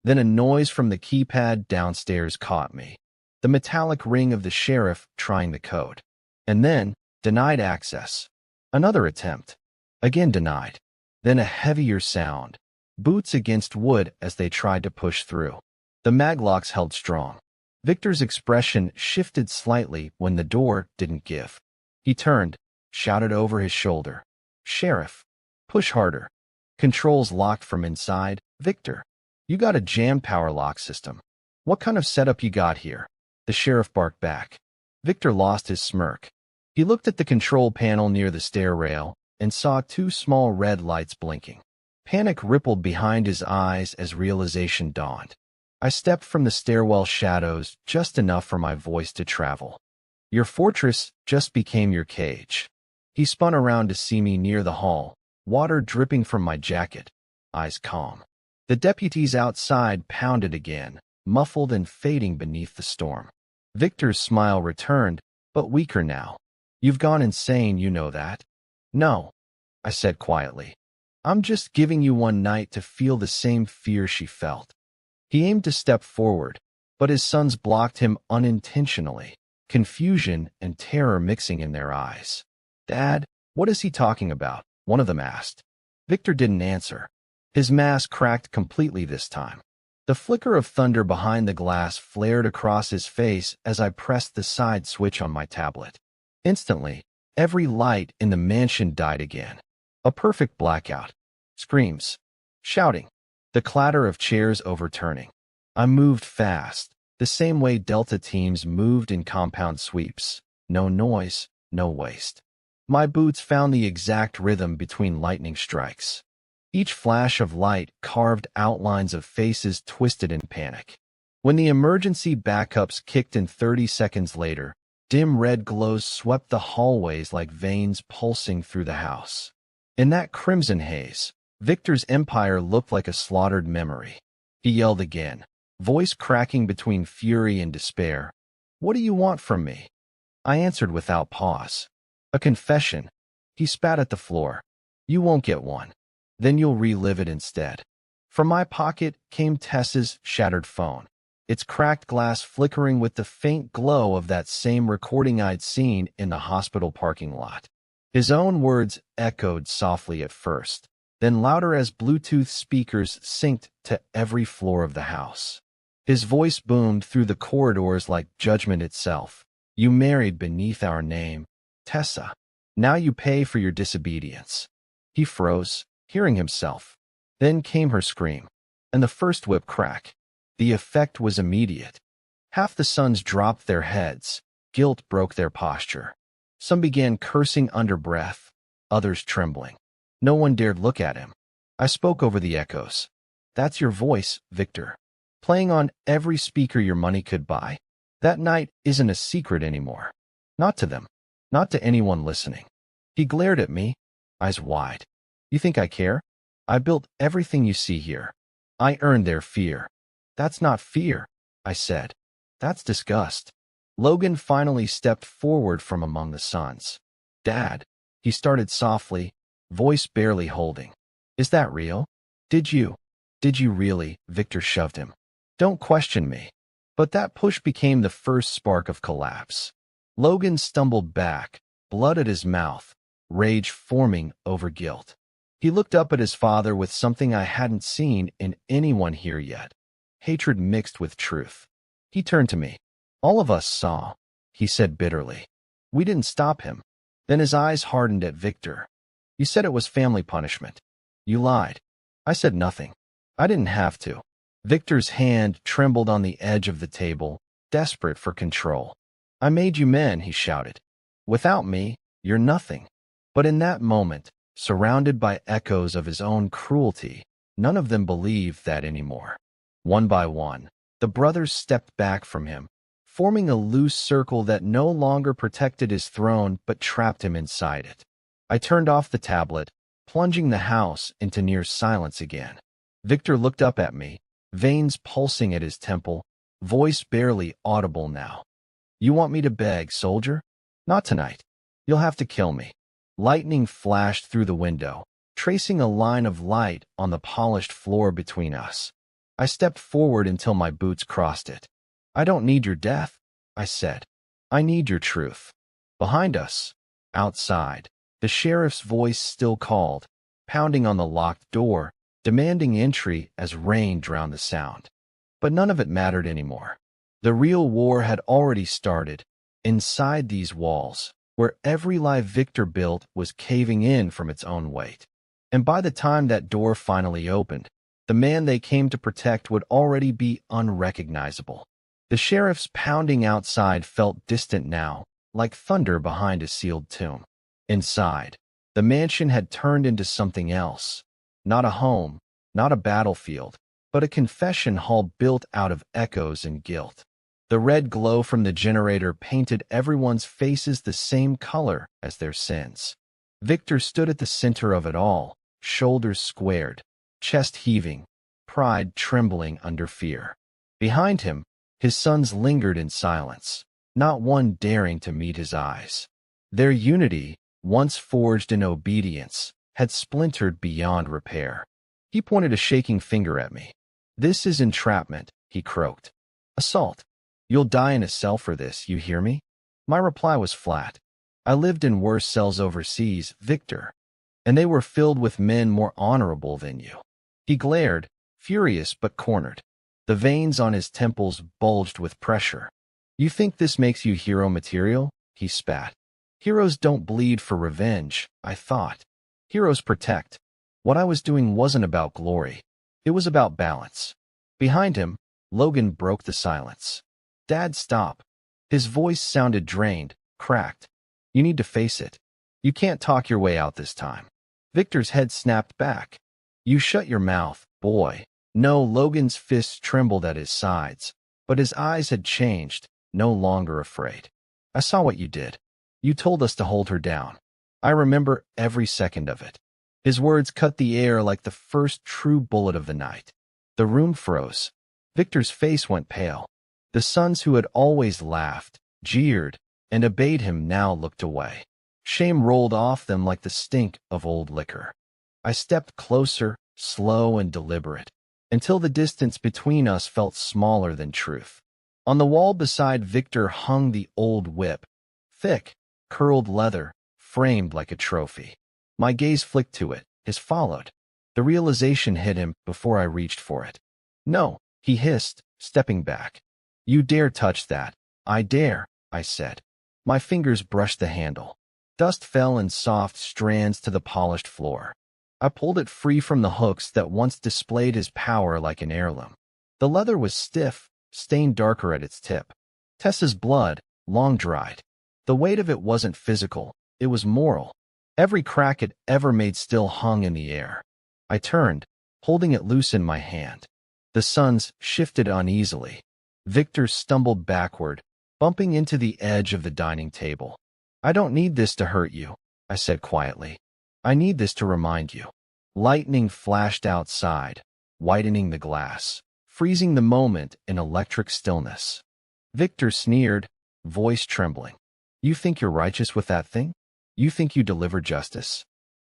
Then a noise from the keypad downstairs caught me. The metallic ring of the sheriff trying the code. And then, denied access. Another attempt. Again denied. Then a heavier sound. Boots against wood as they tried to push through. The maglocks held strong. Victor's expression shifted slightly when the door didn't give. He turned, shouted over his shoulder. "Sheriff, push harder." "Controls locked from inside, Victor. You got a jammed power lock system. What kind of setup you got here?" The sheriff barked back. Victor lost his smirk. He looked at the control panel near the stair rail and saw 2 small red lights blinking. Panic rippled behind his eyes as realization dawned. I stepped from the stairwell shadows just enough for my voice to travel. "Your fortress just became your cage." He spun around to see me near the hall, water dripping from my jacket, eyes calm. The deputies outside pounded again, muffled and fading beneath the storm. Victor's smile returned, but weaker now. "You've gone insane, you know that." "No," I said quietly. "I'm just giving you one night to feel the same fear she felt." He aimed to step forward, but his sons blocked him unintentionally, confusion and terror mixing in their eyes. "Dad, what is he talking about?" one of them asked. Victor didn't answer. His mask cracked completely this time. The flicker of thunder behind the glass flared across his face as I pressed the side switch on my tablet. Instantly, every light in the mansion died again. A perfect blackout. Screams. Shouting. The clatter of chairs overturning. I moved fast, the same way Delta teams moved in compound sweeps. No noise, no waste. My boots found the exact rhythm between lightning strikes. Each flash of light carved outlines of faces twisted in panic. When the emergency backups kicked in 30 seconds later, dim red glows swept the hallways like veins pulsing through the house. In that crimson haze, Victor's empire looked like a slaughtered memory. He yelled again, voice cracking between fury and despair. "What do you want from me?" I answered without pause. "A confession." He spat at the floor. "You won't get one. Then you'll relive it instead." From my pocket came Tess's shattered phone, its cracked glass flickering with the faint glow of that same recording I'd seen in the hospital parking lot. His own words echoed softly at first, then louder as Bluetooth speakers synced to every floor of the house. His voice boomed through the corridors like judgment itself. "You married beneath our name, Tessa. Now you pay for your disobedience." He froze, hearing himself. Then came her scream, and the first whip crack. The effect was immediate. Half the sons dropped their heads. Guilt broke their posture. Some began cursing under breath, others trembling. No one dared look at him. I spoke over the echoes. "That's your voice, Victor. Playing on every speaker your money could buy. That night isn't a secret anymore. Not to them. Not to anyone listening." He glared at me, eyes wide. "You think I care? I built everything you see here. I earned their fear." "That's not fear," I said. "That's disgust." Logan finally stepped forward from among the sons. "Dad," he started softly, voice barely holding. "Is that real? Did you really?" Victor shoved him. "Don't question me." But that push became the first spark of collapse. Logan stumbled back, blood at his mouth, rage forming over guilt. He looked up at his father with something I hadn't seen in anyone here yet, hatred mixed with truth. He turned to me. "All of us saw," he said bitterly. "We didn't stop him." Then his eyes hardened at Victor. "You said it was family punishment. You lied." I said nothing. I didn't have to. Victor's hand trembled on the edge of the table, desperate for control. "I made you men," he shouted. "Without me, you're nothing." But in that moment, surrounded by echoes of his own cruelty, none of them believed that anymore. One by one, the brothers stepped back from him, forming a loose circle that no longer protected his throne but trapped him inside it. I turned off the tablet, plunging the house into near silence again. Victor looked up at me, veins pulsing at his temple, voice barely audible now. "You want me to beg, soldier? Not tonight. You'll have to kill me." Lightning flashed through the window, tracing a line of light on the polished floor between us. I stepped forward until my boots crossed it. "I don't need your death," I said. "I need your truth." Behind us, outside, the sheriff's voice still called, pounding on the locked door, demanding entry as rain drowned the sound. But none of it mattered anymore. The real war had already started, inside these walls, where every life Victor built was caving in from its own weight. And by the time that door finally opened, the man they came to protect would already be unrecognizable. The sheriff's pounding outside felt distant now, like thunder behind a sealed tomb. Inside, the mansion had turned into something else. Not a home, not a battlefield, but a confession hall built out of echoes and guilt. The red glow from the generator painted everyone's faces the same color as their sins. Victor stood at the center of it all, shoulders squared, chest heaving, pride trembling under fear. Behind him, his sons lingered in silence, not one daring to meet his eyes. Their unity, once forged in obedience, had splintered beyond repair. He pointed a shaking finger at me. "This is entrapment," he croaked. "Assault. You'll die in a cell for this, you hear me?" My reply was flat. "I lived in worse cells overseas, Victor, and they were filled with men more honorable than you." He glared, furious but cornered. The veins on his temples bulged with pressure. "You think this makes you hero material?" he spat. "Heroes don't bleed for revenge," I thought. "Heroes protect." What I was doing wasn't about glory. It was about balance. Behind him, Logan broke the silence. "Dad, stop." His voice sounded drained, cracked. "You need to face it. You can't talk your way out this time. Victor's head snapped back. You shut your mouth, boy. No, Logan's fists trembled at his sides, but his eyes had changed, no longer afraid. I saw what you did. You told us to hold her down. I remember every second of it. His words cut the air like the first true bullet of the night. The room froze. Victor's face went pale. The sons who had always laughed, jeered, and obeyed him now looked away. Shame rolled off them like the stink of old liquor. I stepped closer, slow and deliberate, until the distance between us felt smaller than truth. On the wall beside Victor hung the old whip, thick, curled leather, framed like a trophy. My gaze flicked to it, his followed. The realization hit him before I reached for it. No, he hissed, stepping back. You dare touch that. I dare, I said. My fingers brushed the handle. Dust fell in soft strands to the polished floor. I pulled it free from the hooks that once displayed his power like an heirloom. The leather was stiff, stained darker at its tip. Tessa's blood, long dried. The weight of it wasn't physical, it was moral. Every crack it ever made still hung in the air. I turned, holding it loose in my hand. The sons shifted uneasily. Victor stumbled backward, bumping into the edge of the dining table. I don't need this to hurt you, I said quietly. I need this to remind you. Lightning flashed outside, whitening the glass, freezing the moment in electric stillness. Victor sneered, voice trembling. You think you're righteous with that thing? You think you deliver justice?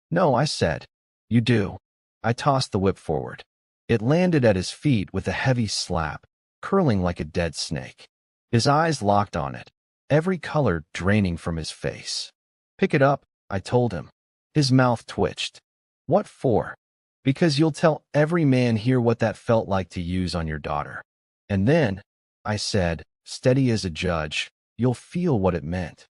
No, I said. You do. I tossed the whip forward. It landed at his feet with a heavy slap, curling like a dead snake. His eyes locked on it, every color draining from his face. Pick it up, I told him. His mouth twitched. What for? Because you'll tell every man here what that felt like to use on your daughter. And then, I said, steady as a judge, you'll feel what it meant.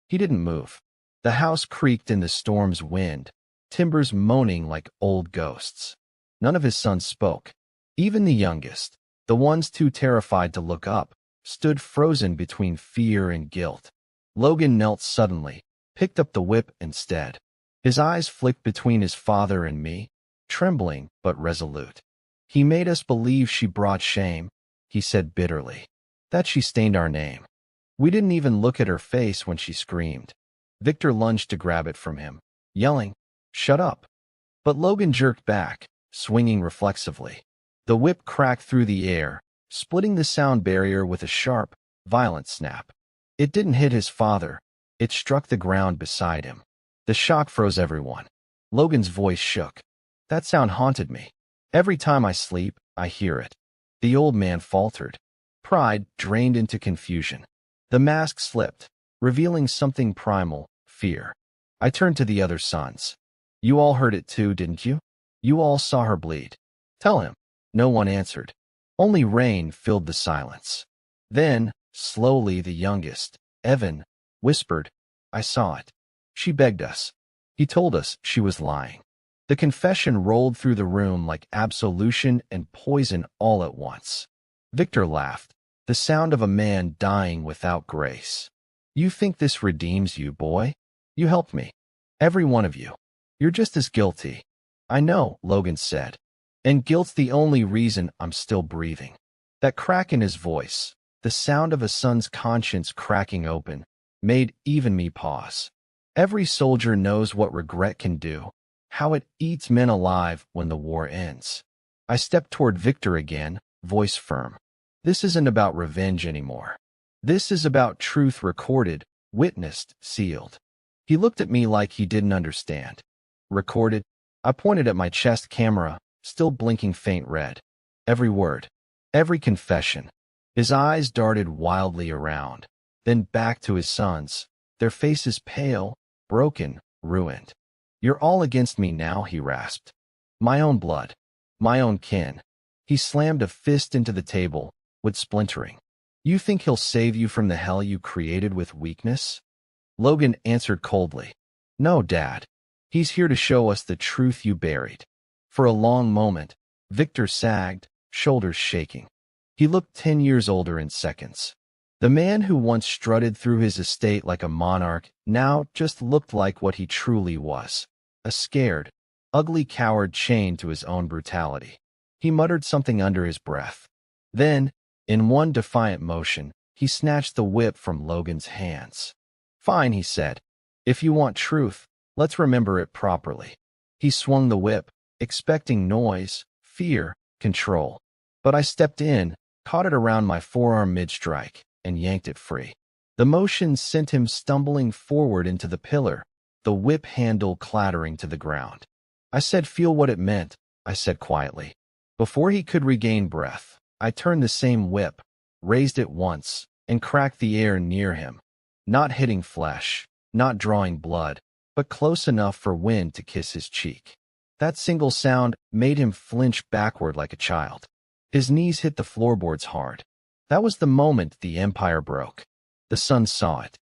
He didn't move. The house creaked in the storm's wind, timbers moaning like old ghosts. None of his sons spoke. Even the youngest, the ones too terrified to look up, stood frozen between fear and guilt. Logan knelt suddenly, picked up the whip instead. His eyes flicked between his father and me, trembling but resolute. He made us believe she brought shame, he said bitterly, that she stained our name. We didn't even look at her face when she screamed. Victor lunged to grab it from him, yelling, "Shut up." But Logan jerked back, swinging reflexively. The whip cracked through the air, splitting the sound barrier with a sharp, violent snap. It didn't hit his father. It struck the ground beside him. The shock froze everyone. Logan's voice shook. That sound haunted me. Every time I sleep, I hear it. The old man faltered. Pride drained into confusion. The mask slipped, revealing something primal, fear. I turned to the other sons. You all heard it too, didn't you? You all saw her bleed. Tell him. No one answered. Only rain filled the silence. Then, slowly the youngest, Evan, whispered, I saw it. She begged us. He told us she was lying. The confession rolled through the room like absolution and poison all at once. Victor laughed, the sound of a man dying without grace. You think this redeems you, boy? You helped me. Every one of you. You're just as guilty. I know, Logan said. And guilt's the only reason I'm still breathing. That crack in his voice, the sound of a son's conscience cracking open, made even me pause. Every soldier knows what regret can do, how it eats men alive when the war ends. I stepped toward Victor again, voice firm. This isn't about revenge anymore. This is about truth recorded, witnessed, sealed. He looked at me like he didn't understand. Recorded? I pointed at my chest camera, still blinking faint red. Every word. Every confession. His eyes darted wildly around, then back to his sons, their faces pale, broken, ruined. You're all against me now, he rasped. My own blood. My own kin. He slammed a fist into the table, wood splintering. You think he'll save you from the hell you created with weakness? Logan answered coldly. No, Dad. He's here to show us the truth you buried. For a long moment, Victor sagged, shoulders shaking. He looked 10 years older in seconds. The man who once strutted through his estate like a monarch now just looked like what he truly was, a scared, ugly coward chained to his own brutality. He muttered something under his breath. Then, in one defiant motion, he snatched the whip from Logan's hands. "Fine," he said. "If you want truth, let's remember it properly." He swung the whip, expecting noise, fear, control. But I stepped in, caught it around my forearm mid-strike, and yanked it free. The motion sent him stumbling forward into the pillar, the whip handle clattering to the ground. I said, "Feel what it meant," I said quietly. Before he could regain breath, I turned the same whip, raised it once, and cracked the air near him, not hitting flesh, not drawing blood, but close enough for wind to kiss his cheek. That single sound made him flinch backward like a child. His knees hit the floorboards hard. That was the moment the empire broke. The sun saw it.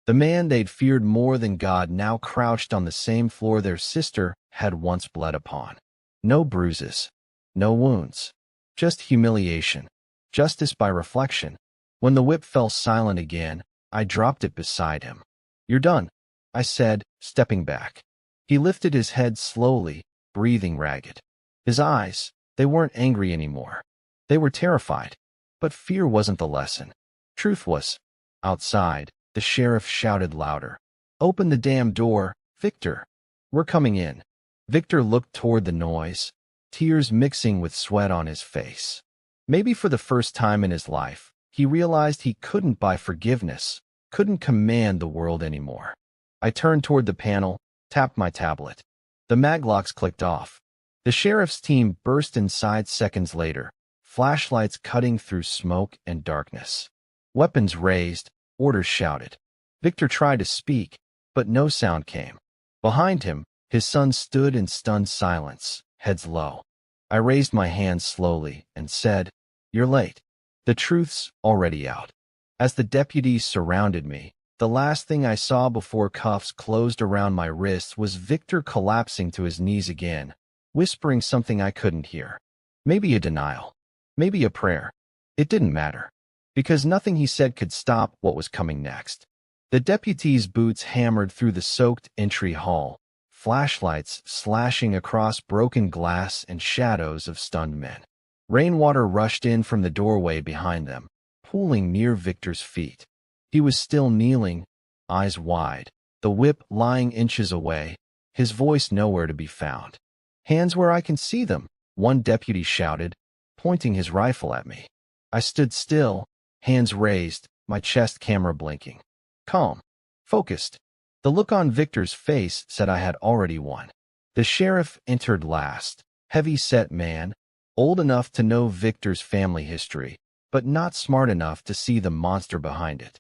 The man they'd feared more than God now crouched on the same floor their sister had once bled upon. No bruises, no wounds, just humiliation, justice by reflection. When the whip fell silent again, I dropped it beside him. "You're done," I said, stepping back. He lifted his head slowly, breathing ragged. His eyes, they weren't angry anymore. They were terrified. But fear wasn't the lesson. Truth was. Outside, the sheriff shouted louder. "Open the damn door, Victor. We're coming in." Victor looked toward the noise, tears mixing with sweat on his face. Maybe for the first time in his life, he realized he couldn't buy forgiveness, couldn't command the world anymore. I turned toward the panel, tapped my tablet. The maglocks clicked off. The sheriff's team burst inside seconds later, flashlights cutting through smoke and darkness. Weapons raised, orders shouted. Victor tried to speak, but no sound came. Behind him, his son stood in stunned silence, heads low. I raised my hand slowly and said, "You're late. The truth's already out." As the deputies surrounded me, the last thing I saw before cuffs closed around my wrists was Victor collapsing to his knees again, whispering something I couldn't hear. Maybe a denial. Maybe a prayer. It didn't matter, because nothing he said could stop what was coming next. The deputies' boots hammered through the soaked entry hall, flashlights slashing across broken glass and shadows of stunned men. Rainwater rushed in from the doorway behind them, pooling near Victor's feet. He was still kneeling, eyes wide, the whip lying inches away, his voice nowhere to be found. "Hands where I can see them," one deputy shouted, pointing his rifle at me. I stood still, hands raised, my chest camera blinking. Calm. Focused. The look on Victor's face said I had already won. The sheriff entered last, heavy-set man, old enough to know Victor's family history, but not smart enough to see the monster behind it.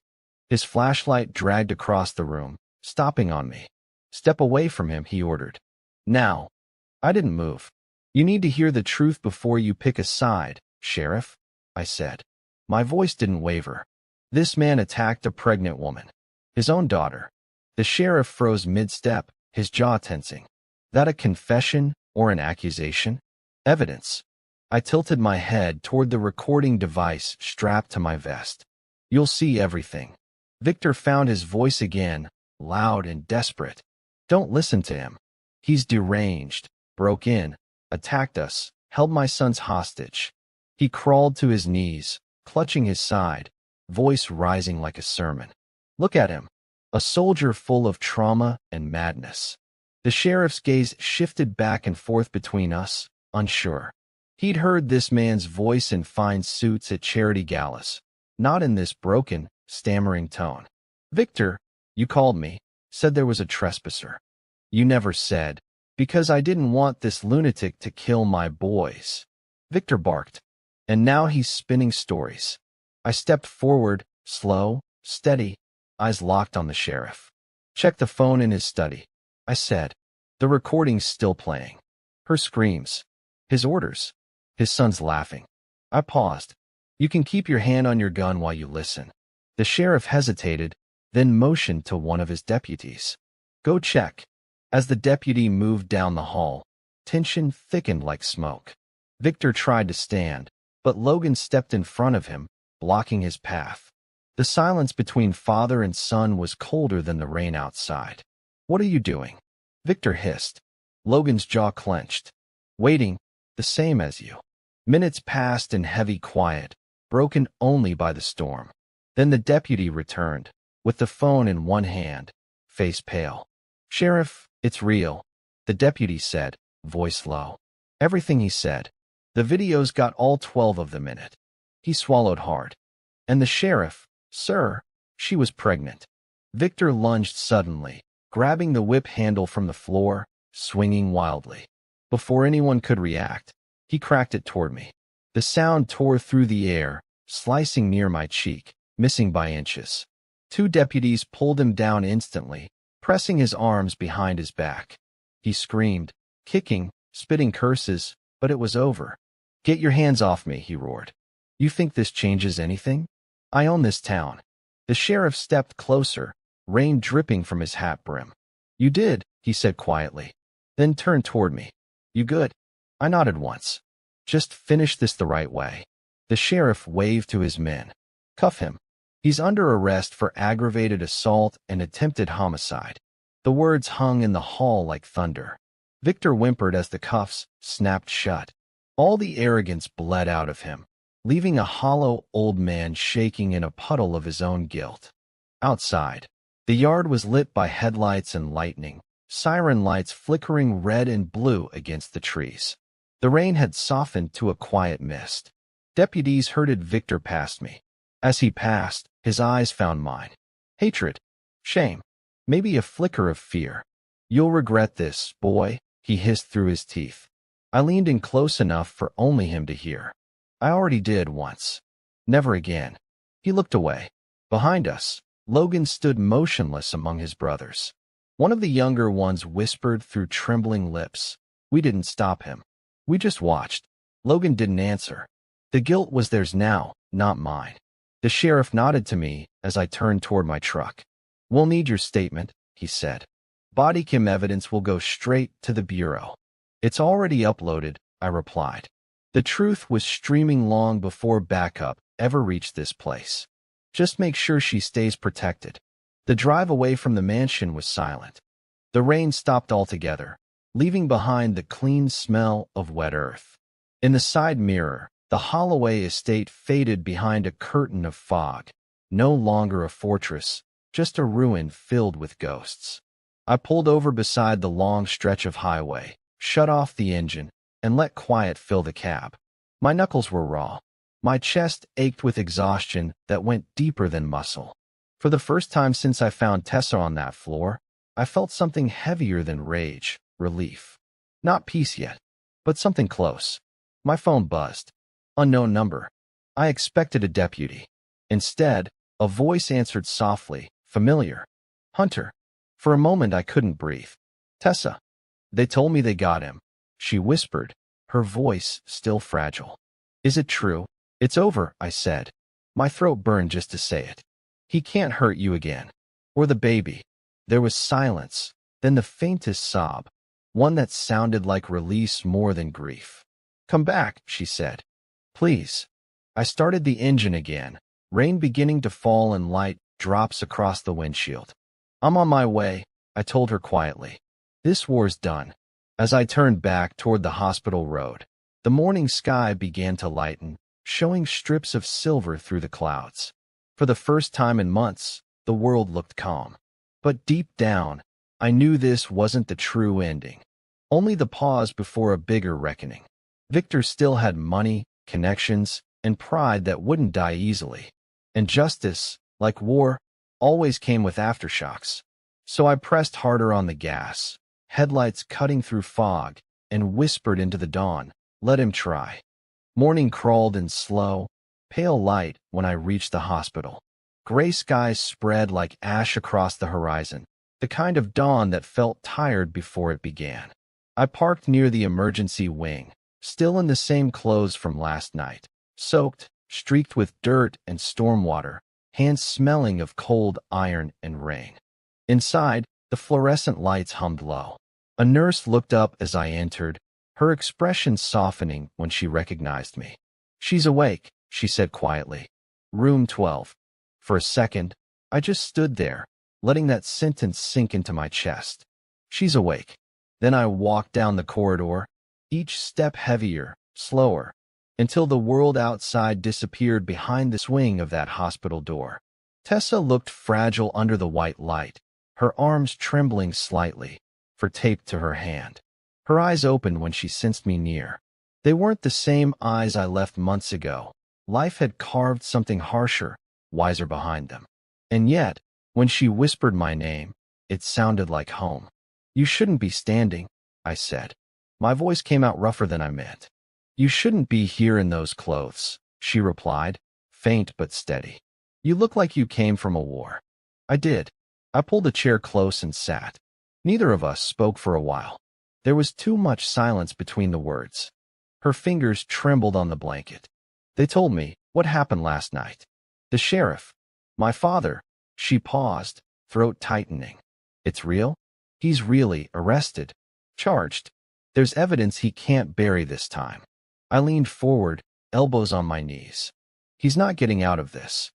His flashlight dragged across the room, stopping on me. "Step away from him," he ordered. "Now." I didn't move. "You need to hear the truth before you pick a side, Sheriff," I said. My voice didn't waver. This man attacked a pregnant woman, his own daughter. The sheriff froze mid-step, his jaw tensing. That a confession or an accusation? Evidence. I tilted my head toward the recording device strapped to my vest. "You'll see everything." Victor found his voice again, loud and desperate. "Don't listen to him. He's deranged, broke in, attacked us, held my sons hostage." He crawled to his knees, clutching his side, voice rising like a sermon. "Look at him. A soldier full of trauma and madness." The sheriff's gaze shifted back and forth between us, unsure. He'd heard this man's voice in fine suits at charity galas, not in this broken, stammering tone. "Victor, you called me, said there was a trespasser." "You never said, because I didn't want this lunatic to kill my boys." Victor barked. And now he's spinning stories. I stepped forward, slow, steady, eyes locked on the sheriff. "Check the phone in his study," I said. "The recording's still playing." Her screams. His orders. His son's laughing. I paused. "You can keep your hand on your gun while you listen." The sheriff hesitated, then motioned to one of his deputies. "Go check." As the deputy moved down the hall, tension thickened like smoke. Victor tried to stand, but Logan stepped in front of him, blocking his path. The silence between father and son was colder than the rain outside. "What are you doing?" Victor hissed. Logan's jaw clenched. "Waiting, the same as you." Minutes passed in heavy quiet, broken only by the storm. Then the deputy returned, with the phone in one hand, face pale. "Sheriff, it's real," the deputy said, voice low. Everything he said. The video's got all 12 of them in it. He swallowed hard. "And the sheriff, sir, she was pregnant." Victor lunged suddenly, grabbing the whip handle from the floor, swinging wildly. Before anyone could react, he cracked it toward me. The sound tore through the air, slicing near my cheek, missing by inches. Two deputies pulled him down instantly, pressing his arms behind his back. He screamed, kicking, spitting curses, but it was over. "Get your hands off me," he roared. "You think this changes anything? I own this town." The sheriff stepped closer, rain dripping from his hat brim. "You did," he said quietly, then turned toward me. "You good?" I nodded once. "Just finish this the right way." The sheriff waved to his men. "Cuff him. He's under arrest for aggravated assault and attempted homicide." The words hung in the hall like thunder. Victor whimpered as the cuffs snapped shut. All the arrogance bled out of him, leaving a hollow old man shaking in a puddle of his own guilt. Outside, the yard was lit by headlights and lightning, siren lights flickering red and blue against the trees. The rain had softened to a quiet mist. Deputies herded Victor past me. As he passed, his eyes found mine. Hatred, shame, maybe a flicker of fear. "You'll regret this, boy," he hissed through his teeth. I leaned in close enough for only him to hear. "I already did once. Never again." He looked away. Behind us, Logan stood motionless among his brothers. One of the younger ones whispered through trembling lips. "We didn't stop him. We just watched." Logan didn't answer. The guilt was theirs now, not mine. The sheriff nodded to me as I turned toward my truck. "We'll need your statement," he said. "Body cam evidence will go straight to the bureau." "It's already uploaded," I replied. The truth was streaming long before backup ever reached this place. "Just make sure she stays protected." The drive away from the mansion was silent. The rain stopped altogether, leaving behind the clean smell of wet earth. In the side mirror, the Holloway estate faded behind a curtain of fog, no longer a fortress, just a ruin filled with ghosts. I pulled over beside the long stretch of highway, shut off the engine, and let quiet fill the cab. My knuckles were raw. My chest ached with exhaustion that went deeper than muscle. For the first time since I found Tessa on that floor, I felt something heavier than rage, relief. Not peace yet, but something close. My phone buzzed. Unknown number. I expected a deputy. Instead, a voice answered softly, familiar. "Hunter." For a moment I couldn't breathe. "Tessa. They told me they got him," she whispered, her voice still fragile. "Is it true?" "It's over," I said. My throat burned just to say it. "He can't hurt you again. Or the baby." There was silence, then the faintest sob, one that sounded like release more than grief. "Come back," she said. "Please." I started the engine again, rain beginning to fall and light drops across the windshield. "I'm on my way," I told her quietly. "This war's done." As I turned back toward the hospital road, the morning sky began to lighten, showing strips of silver through the clouds. For the first time in months, the world looked calm. But deep down, I knew this wasn't the true ending. Only the pause before a bigger reckoning. Victor still had money, connections, and pride that wouldn't die easily. And justice, like war, always came with aftershocks. So I pressed harder on the gas, headlights cutting through fog, and whispered into the dawn, "Let him try." Morning crawled in slow, pale light when I reached the hospital. Gray skies spread like ash across the horizon, the kind of dawn that felt tired before it began. I parked near the emergency wing, still in the same clothes from last night, soaked, streaked with dirt and storm water, hands smelling of cold iron and rain. Inside, the fluorescent lights hummed low. A nurse looked up as I entered, her expression softening when she recognized me. "She's awake," she said quietly. "Room 12. For a second, I just stood there, letting that sentence sink into my chest. She's awake. Then I walked down the corridor, each step heavier, slower, until the world outside disappeared behind the swing of that hospital door. Tessa looked fragile under the white light, her arms trembling slightly, for taped to her hand. Her eyes opened when she sensed me near. They weren't the same eyes I left months ago. Life had carved something harsher, wiser behind them. And yet, when she whispered my name, it sounded like home. "You shouldn't be standing," I said. My voice came out rougher than I meant. "You shouldn't be here in those clothes," she replied, faint but steady. "You look like you came from a war." I did. I pulled a chair close and sat. Neither of us spoke for a while. There was too much silence between the words. Her fingers trembled on the blanket. "They told me what happened last night. The sheriff, my father," she paused, throat tightening. "It's real? He's really arrested, charged. There's evidence he can't bury this time." I leaned forward, elbows on my knees. "He's not getting out of this."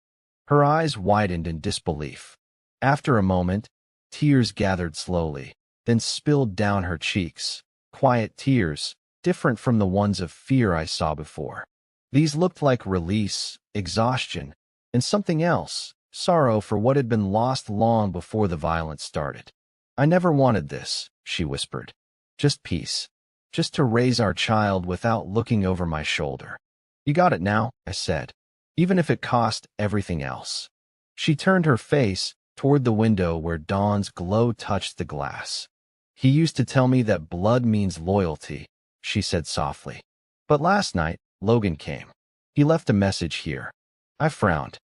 Her eyes widened in disbelief. After a moment, tears gathered slowly, then spilled down her cheeks. Quiet tears, different from the ones of fear I saw before. These looked like release, exhaustion, and something else, sorrow for what had been lost long before the violence started. "I never wanted this," she whispered. "Just peace. Just to raise our child without looking over my shoulder." "You got it now," I said, "even if it cost everything else." She turned her face toward the window where dawn's glow touched the glass. "He used to tell me that blood means loyalty," she said softly. "But last night, Logan came. He left a message here." I frowned.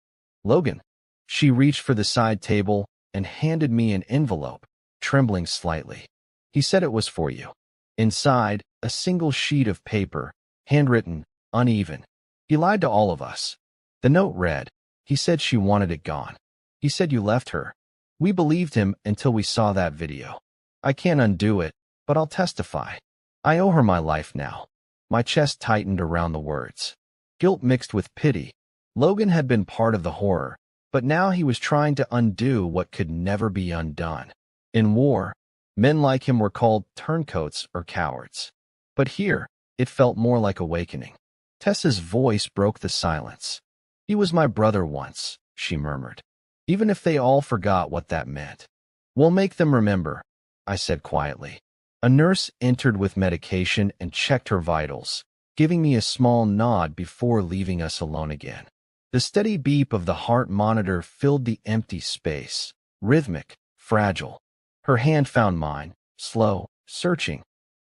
"Logan?" She reached for the side table and handed me an envelope, trembling slightly. "He said it was for you." Inside, a single sheet of paper, handwritten, uneven. "He lied to all of us." The note read, "He said she wanted it gone. He said you left her. We believed him until we saw that video. I can't undo it, but I'll testify. I owe her my life now." My chest tightened around the words. Guilt mixed with pity. Logan had been part of the horror, but now he was trying to undo what could never be undone. In war, men like him were called turncoats or cowards. But here, it felt more like awakening. Tessa's voice broke the silence. "He was my brother once," she murmured. "Even if they all forgot what that meant. We'll make them remember," I said quietly. A nurse entered with medication and checked her vitals, giving me a small nod before leaving us alone again. The steady beep of the heart monitor filled the empty space, rhythmic, fragile. Her hand found mine, slow, searching.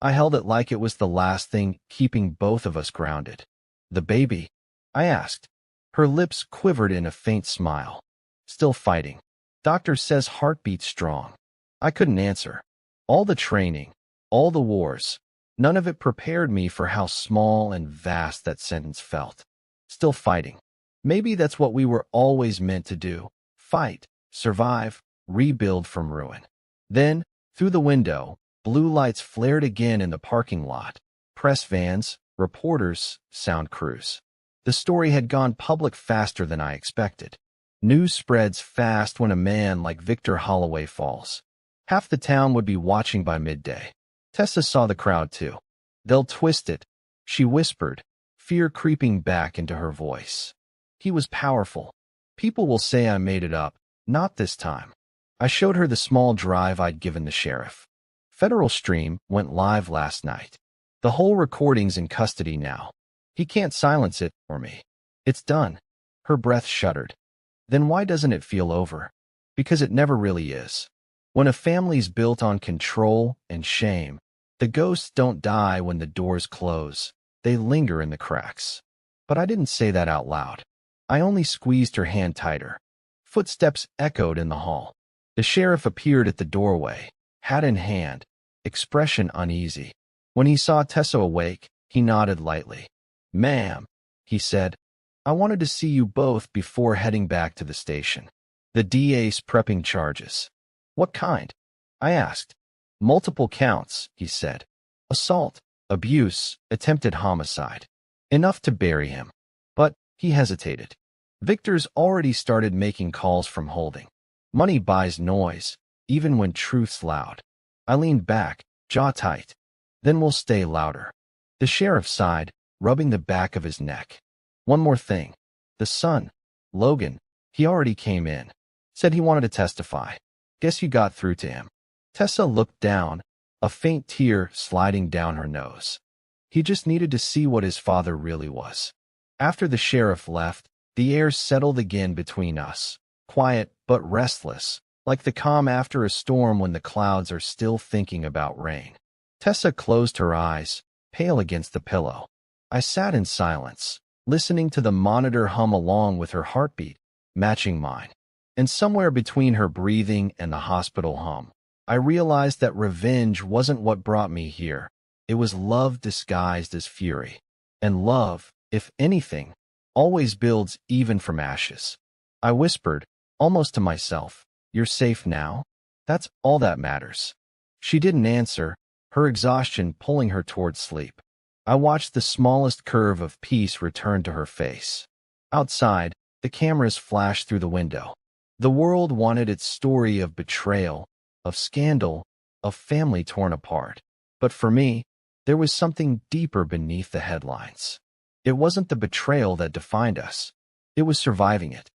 I held it like it was the last thing keeping both of us grounded. "The baby?" I asked. Her lips quivered in a faint smile. "Still fighting. Doctor says heartbeat strong." I couldn't answer. All the training, all the wars, none of it prepared me for how small and vast that sentence felt. Still fighting. Maybe that's what we were always meant to do. Fight, survive, rebuild from ruin. Then, through the window, blue lights flared again in the parking lot. Press vans, reporters, sound crews. The story had gone public faster than I expected. News spreads fast when a man like Victor Holloway falls. Half the town would be watching by midday. Tessa saw the crowd too. "They'll twist it," she whispered, fear creeping back into her voice. "He was powerful. People will say I made it up. Not this time." I showed her the small drive I'd given the sheriff. Federal Stream went live last night. The whole recording's in custody now. He can't silence it for me. It's done. Her breath shuddered. "Then why doesn't it feel over?" "Because it never really is. When a family's built on control and shame, the ghosts don't die when the doors close. They linger in the cracks." But I didn't say that out loud. I only squeezed her hand tighter. Footsteps echoed in the hall. The sheriff appeared at the doorway, hat in hand, expression uneasy. When he saw Tessa awake, he nodded lightly. "Ma'am," he said, "I wanted to see you both before heading back to the station. The DA's prepping charges." "What kind?" I asked. "Multiple counts," he said. "Assault, abuse, attempted homicide. Enough to bury him." But he hesitated. Victor's already started making calls from holding. Money buys noise, even when truth's loud. I leaned back, jaw tight. Then we'll stay louder. The sheriff sighed, rubbing the back of his neck. One more thing. The son, Logan, he already came in. Said he wanted to testify. Guess you got through to him. Tessa looked down, a faint tear sliding down her nose. He just needed to see what his father really was. After the sheriff left, the air settled again between us, quiet but restless, like the calm after a storm when the clouds are still thinking about rain. Tessa closed her eyes, pale against the pillow. I sat in silence, listening to the monitor hum along with her heartbeat, matching mine. And somewhere between her breathing and the hospital hum, I realized that revenge wasn't what brought me here. It was love disguised as fury. And love, if anything, always builds even from ashes. I whispered, almost to myself, "You're safe now? That's all that matters." She didn't answer, her exhaustion pulling her toward sleep. I watched the smallest curve of peace return to her face. Outside, the cameras flashed through the window. The world wanted its story of betrayal, of scandal, of family torn apart. But for me, there was something deeper beneath the headlines. It wasn't the betrayal that defined us. It was surviving it.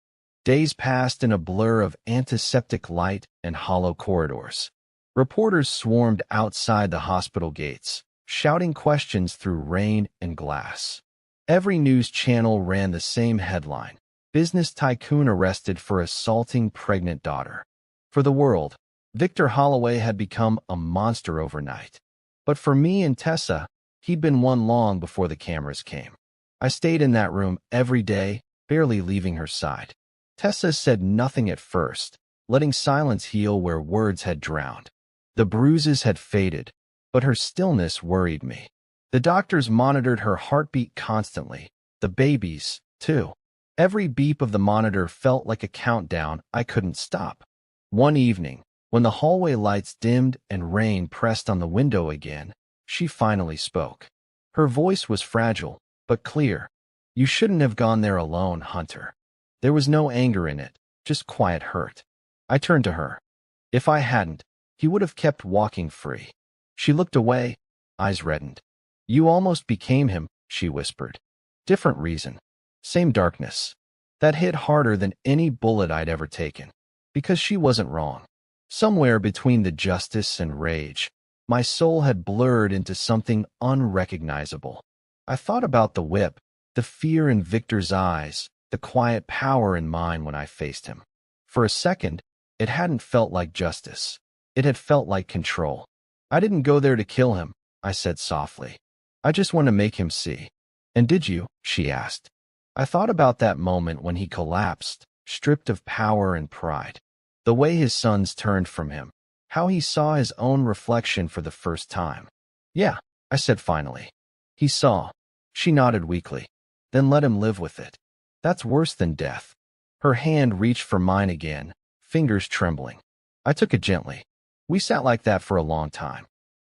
Days passed in a blur of antiseptic light and hollow corridors. Reporters swarmed outside the hospital gates, shouting questions through rain and glass. Every news channel ran the same headline: business tycoon arrested for assaulting pregnant daughter. For the world, Victor Holloway had become a monster overnight. But for me and Tessa, he'd been one long before the cameras came. I stayed in that room every day, barely leaving her side. Tessa said nothing at first, letting silence heal where words had drowned. The bruises had faded, but her stillness worried me. The doctors monitored her heartbeat constantly, the baby's, too. Every beep of the monitor felt like a countdown I couldn't stop. One evening, when the hallway lights dimmed and rain pressed on the window again, she finally spoke. Her voice was fragile, but clear. "You shouldn't have gone there alone, Hunter." There was no anger in it, just quiet hurt. I turned to her. If I hadn't, he would have kept walking free. She looked away, eyes reddened. "You almost became him," she whispered. Different reason. Same darkness. That hit harder than any bullet I'd ever taken. Because she wasn't wrong. Somewhere between the justice and rage, my soul had blurred into something unrecognizable. I thought about the whip, the fear in Victor's eyes, the quiet power in mine when I faced him. For a second, it hadn't felt like justice. It had felt like control. "I didn't go there to kill him," I said softly. "I just want to make him see." "And did you?" she asked. I thought about that moment when he collapsed, stripped of power and pride. The way his sons turned from him. How he saw his own reflection for the first time. "Yeah," I said finally. "He saw." She nodded weakly. "Then let him live with it. That's worse than death." Her hand reached for mine again, fingers trembling. I took it gently. We sat like that for a long time.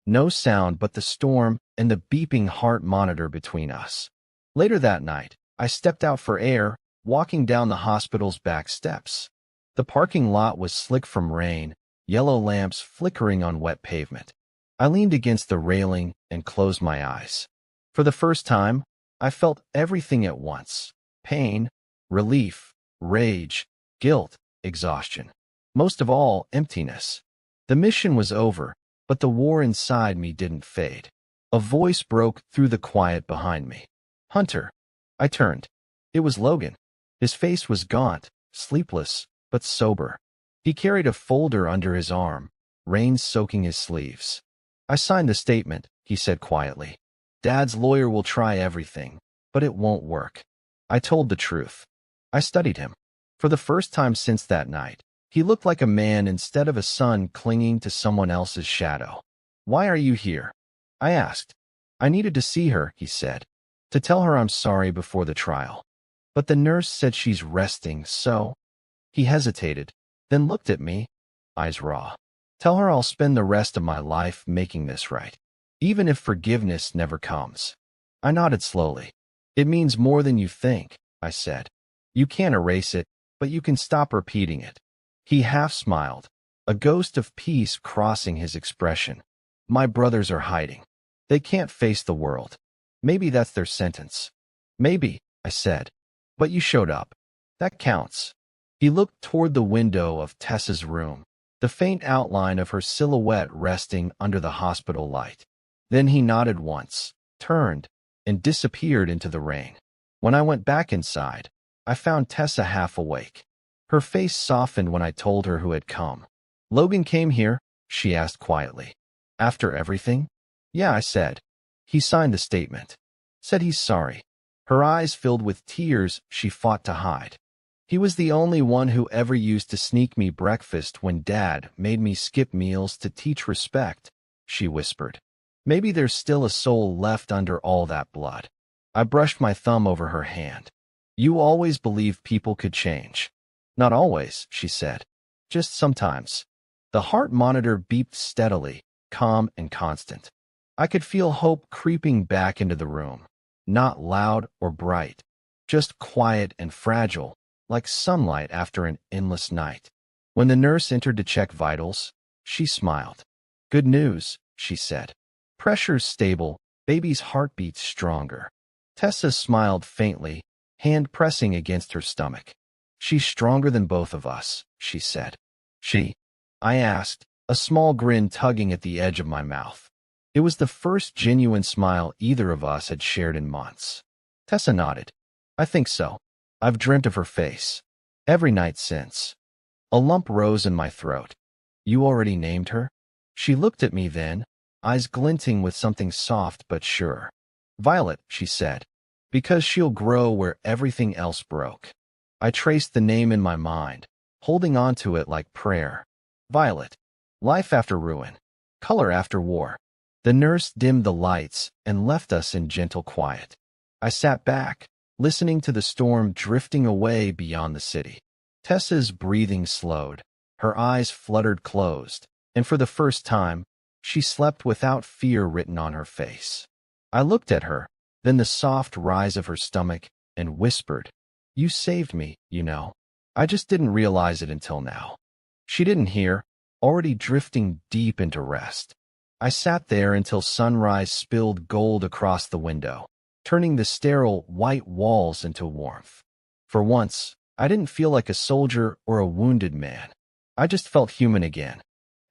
No sound but the storm and the beeping heart monitor between us. Later that night, I stepped out for air, walking down the hospital's back steps. The parking lot was slick from rain, yellow lamps flickering on wet pavement. I leaned against the railing and closed my eyes. For the first time, I felt everything at once: pain, relief, rage, guilt, exhaustion. Most of all, emptiness. The mission was over, but the war inside me didn't fade. A voice broke through the quiet behind me. "Hunter." I turned. It was Logan. His face was gaunt, sleepless, but sober. He carried a folder under his arm, rain soaking his sleeves. "I signed the statement," he said quietly. "Dad's lawyer will try everything, but it won't work." I told the truth. I studied him. For the first time since that night, he looked like a man instead of a son clinging to someone else's shadow. "Why are you here?" I asked. "I needed to see her," he said, "to tell her I'm sorry before the trial. But the nurse said she's resting, so—" He hesitated, then looked at me, eyes raw. "Tell her I'll spend the rest of my life making this right, even if forgiveness never comes." I nodded slowly. "It means more than you think," I said. You can't erase it, but you can stop repeating it. He half smiled, a ghost of peace crossing his expression. My brothers are hiding. They can't face the world. Maybe that's their sentence. Maybe, I said. But you showed up. That counts. He looked toward the window of Tessa's room, the faint outline of her silhouette resting under the hospital light. Then he nodded once, turned, and disappeared into the rain. When I went back inside, I found Tessa half awake. Her face softened when I told her who had come. Logan came here, she asked quietly. After everything? Yeah, I said. He signed the statement. Said he's sorry. Her eyes filled with tears she fought to hide. He was the only one who ever used to sneak me breakfast when Dad made me skip meals to teach respect, she whispered. Maybe there's still a soul left under all that blood. I brushed my thumb over her hand. You always believed people could change. Not always, she said. Just sometimes. The heart monitor beeped steadily, calm and constant. I could feel hope creeping back into the room. Not loud or bright, just quiet and fragile, like sunlight after an endless night. When the nurse entered to check vitals, she smiled. Good news, she said. Pressure's stable, baby's heartbeat's stronger. Tessa smiled faintly, hand pressing against her stomach. She's stronger than both of us, she said. She? I asked, a small grin tugging at the edge of my mouth. It was the first genuine smile either of us had shared in months. Tessa nodded. I think so. I've dreamt of her face. Every night since. A lump rose in my throat. You already named her? She looked at me then, eyes glinting with something soft but sure. Violet, she said, because she'll grow where everything else broke. I traced the name in my mind, holding on to it like prayer. Violet. Life after ruin. Color after war. The nurse dimmed the lights and left us in gentle quiet. I sat back, listening to the storm drifting away beyond the city. Tessa's breathing slowed, her eyes fluttered closed, and for the first time, she slept without fear written on her face. I looked at her, then the soft rise of her stomach, and whispered, You saved me, you know. I just didn't realize it until now. She didn't hear, already drifting deep into rest. I sat there until sunrise spilled gold across the window, turning the sterile white walls into warmth. For once, I didn't feel like a soldier or a wounded man. I just felt human again.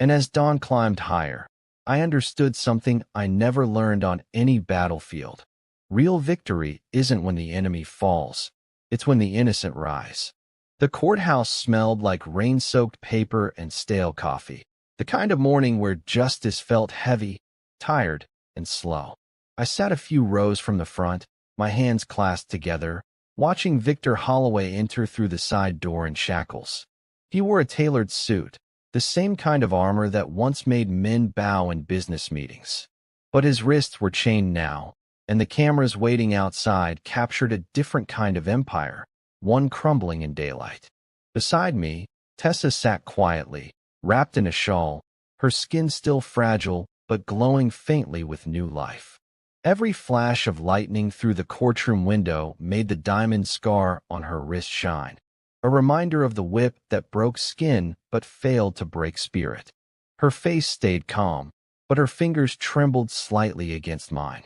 And as dawn climbed higher, I understood something I never learned on any battlefield. Real victory isn't when the enemy falls. It's when the innocent rise. The courthouse smelled like rain-soaked paper and stale coffee. The kind of morning where justice felt heavy, tired, and slow. I sat a few rows from the front, my hands clasped together, watching Victor Holloway enter through the side door in shackles. He wore a tailored suit, the same kind of armor that once made men bow in business meetings. But his wrists were chained now, and the cameras waiting outside captured a different kind of empire, one crumbling in daylight. Beside me, Tessa sat quietly, wrapped in a shawl, her skin still fragile but glowing faintly with new life. Every flash of lightning through the courtroom window made the diamond scar on her wrist shine, a reminder of the whip that broke skin but failed to break spirit. Her face stayed calm, but her fingers trembled slightly against mine.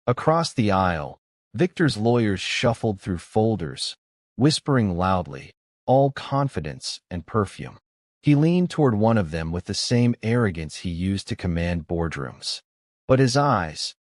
Across the aisle, Victor's lawyers shuffled through folders, whispering loudly, all confidence and perfume. He leaned toward one of them with the same arrogance he used to command boardrooms. But his eyes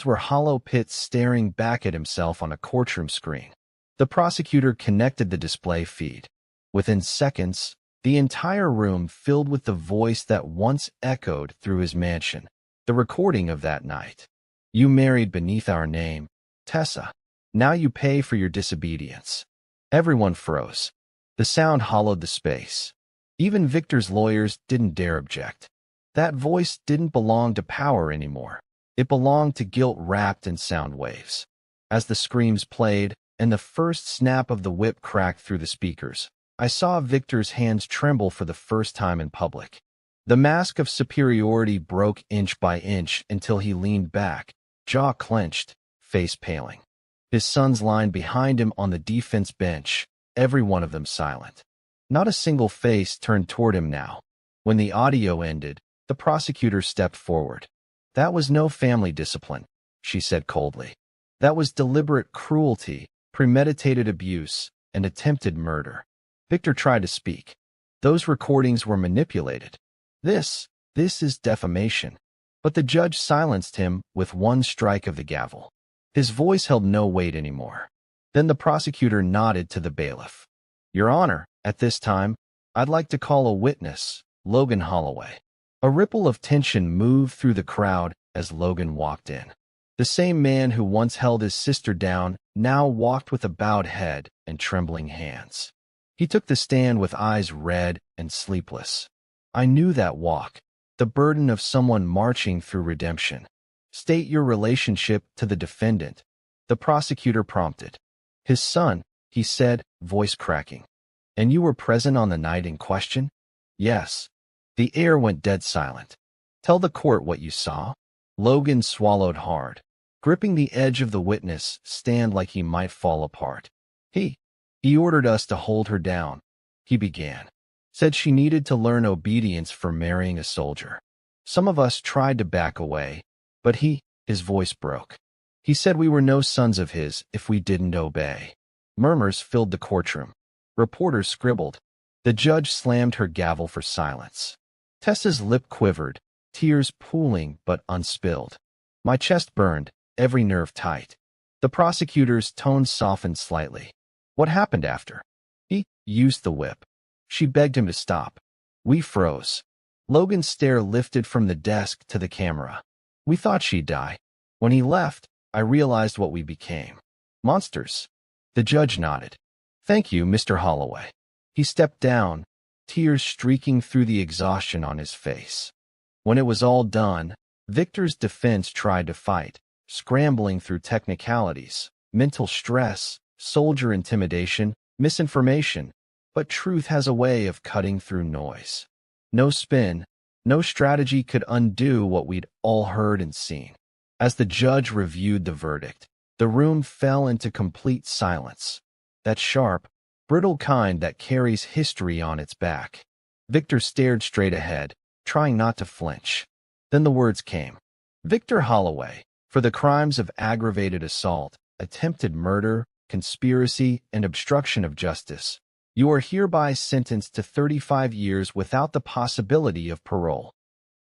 were hollow pits staring back at himself on a courtroom screen. The prosecutor connected the display feed. Within seconds, the entire room filled with the voice that once echoed through his mansion, the recording of that night. You married beneath our name, Tessa. Now you pay for your disobedience. Everyone froze. The sound hollowed the space. Even Victor's lawyers didn't dare object. That voice didn't belong to power anymore. It belonged to guilt wrapped in sound waves. As the screams played and the first snap of the whip cracked through the speakers, I saw Victor's hands tremble for the first time in public. The mask of superiority broke inch by inch until he leaned back, jaw clenched, face paling. His sons lined behind him on the defense bench, every one of them silent. Not a single face turned toward him now. When the audio ended, the prosecutor stepped forward. "That was no family discipline," she said coldly. "That was deliberate cruelty, premeditated abuse, and attempted murder." Victor tried to speak. "Those recordings were manipulated. This is defamation." But the judge silenced him with one strike of the gavel. His voice held no weight anymore. Then the prosecutor nodded to the bailiff. "Your Honor, at this time, I'd like to call a witness, Logan Holloway." A ripple of tension moved through the crowd as Logan walked in. The same man who once held his sister down now walked with a bowed head and trembling hands. He took the stand with eyes red and sleepless. I knew that walk, the burden of someone marching through redemption. "State your relationship to the defendant," the prosecutor prompted. "His son," he said, voice cracking. "And you were present on the night in question?" "Yes." The air went dead silent. "Tell the court what you saw." Logan swallowed hard, gripping the edge of the witness stand like he might fall apart. He ordered us to hold her down," he began. "Said she needed to learn obedience for marrying a soldier. Some of us tried to back away, but his voice broke. He said we were no sons of his if we didn't obey." Murmurs filled the courtroom. Reporters scribbled. The judge slammed her gavel for silence. Tessa's lip quivered, tears pooling but unspilled. My chest burned, every nerve tight. The prosecutor's tone softened slightly. "What happened after?" "He used the whip." She begged him to stop. We froze. Logan's stare lifted from the desk to the camera. "We thought she'd die. When he left, I realized what we became. Monsters." The judge nodded. "Thank you, Mr. Holloway." He stepped down, tears streaking through the exhaustion on his face. When it was all done, Victor's defense tried to fight, scrambling through technicalities, mental stress, soldier intimidation, misinformation, but truth has a way of cutting through noise. No spin, no strategy could undo what we'd all heard and seen. As the judge reviewed the verdict, the room fell into complete silence, that sharp, brittle kind that carries history on its back. Victor stared straight ahead, trying not to flinch. Then the words came. "Victor Holloway, for the crimes of aggravated assault, attempted murder, conspiracy, and obstruction of justice, you are hereby sentenced to 35 years without the possibility of parole."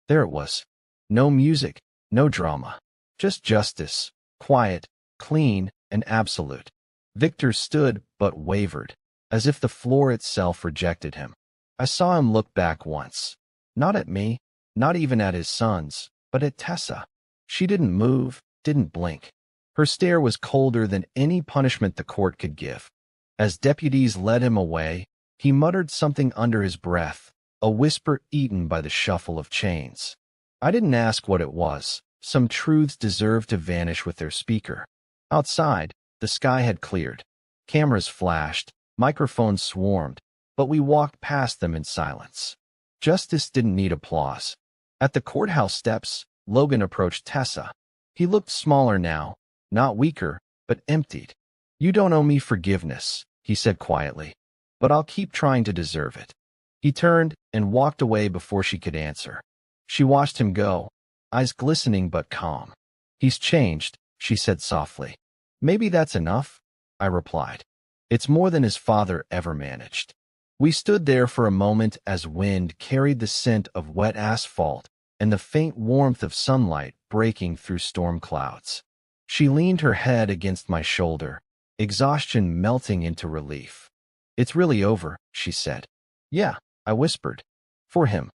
There it was. No music, no drama. Just justice, quiet, clean, and absolute. Victor stood but wavered, as if the floor itself rejected him. I saw him look back once. Not at me, not even at his sons, but at Tessa. She didn't move, didn't blink. Her stare was colder than any punishment the court could give. As deputies led him away, he muttered something under his breath, a whisper eaten by the shuffle of chains. I didn't ask what it was. Some truths deserved to vanish with their speaker. Outside, the sky had cleared. Cameras flashed, microphones swarmed, but we walked past them in silence. Justice didn't need applause. At the courthouse steps, Logan approached Tessa. He looked smaller now, not weaker, but emptied. "You don't owe me forgiveness," he said quietly, "but I'll keep trying to deserve it." He turned and walked away before she could answer. She watched him go, eyes glistening but calm. "He's changed," she said softly. "Maybe that's enough," I replied. "It's more than his father ever managed." We stood there for a moment as wind carried the scent of wet asphalt and the faint warmth of sunlight breaking through storm clouds. She leaned her head against my shoulder, exhaustion melting into relief. "It's really over," she said. "Yeah," I whispered. "For him.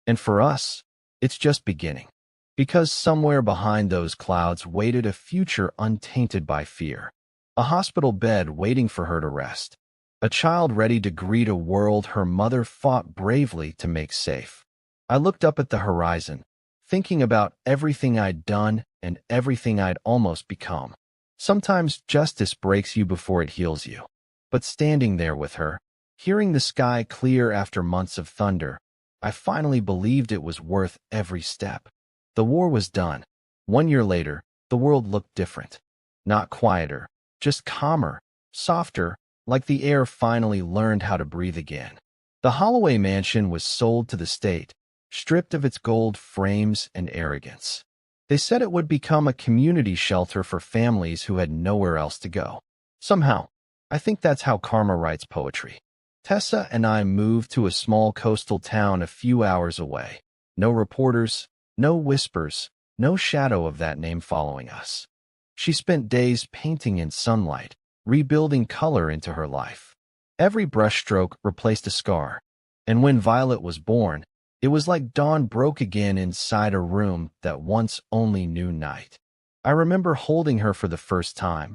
And for us, it's just beginning." Because somewhere behind those clouds waited a future untainted by fear. A hospital bed waiting for her to rest. A child ready to greet a world her mother fought bravely to make safe. I looked up at the horizon, thinking about everything I'd done and everything I'd almost become. Sometimes justice breaks you before it heals you. But standing there with her, hearing the sky clear after months of thunder, I finally believed it was worth every step. The war was done. 1 year later, the world looked different. Not quieter, just calmer, softer, like the air finally learned how to breathe again. The Holloway mansion was sold to the state, stripped of its gold frames and arrogance. They said it would become a community shelter for families who had nowhere else to go. Somehow, I think that's how karma writes poetry. Tessa and I moved to a small coastal town a few hours away. No reporters, no whispers, no shadow of that name following us. She spent days painting in sunlight, rebuilding color into her life. Every brushstroke replaced a scar, and when Violet was born, it was like dawn broke again inside a room that once only knew night. I remember holding her for the first time,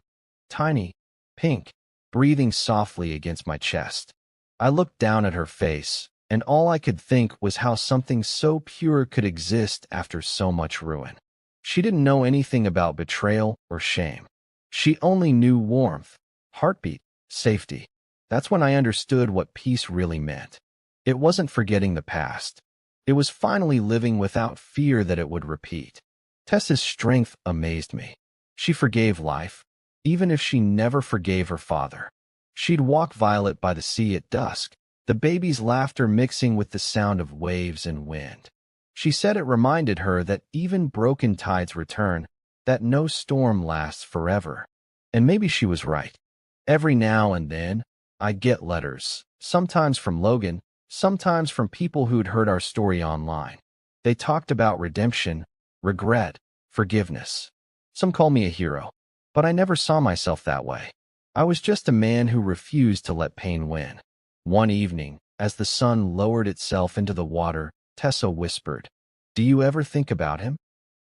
tiny, pink, breathing softly against my chest. I looked down at her face, and all I could think was how something so pure could exist after so much ruin. She didn't know anything about betrayal or shame. She only knew warmth, heartbeat, safety. That's when I understood what peace really meant. It wasn't forgetting the past. It was finally living without fear that it would repeat. Tessa's strength amazed me. She forgave life, even if she never forgave her father. She'd walk Violet by the sea at dusk, the baby's laughter mixing with the sound of waves and wind. She said it reminded her that even broken tides return, that no storm lasts forever. And maybe she was right. Every now and then, I'd get letters, sometimes from Logan, sometimes from people who'd heard our story online. They talked about redemption, regret, forgiveness. Some call me a hero, but I never saw myself that way. I was just a man who refused to let pain win. One evening, as the sun lowered itself into the water, Tessa whispered, "Do you ever think about him?"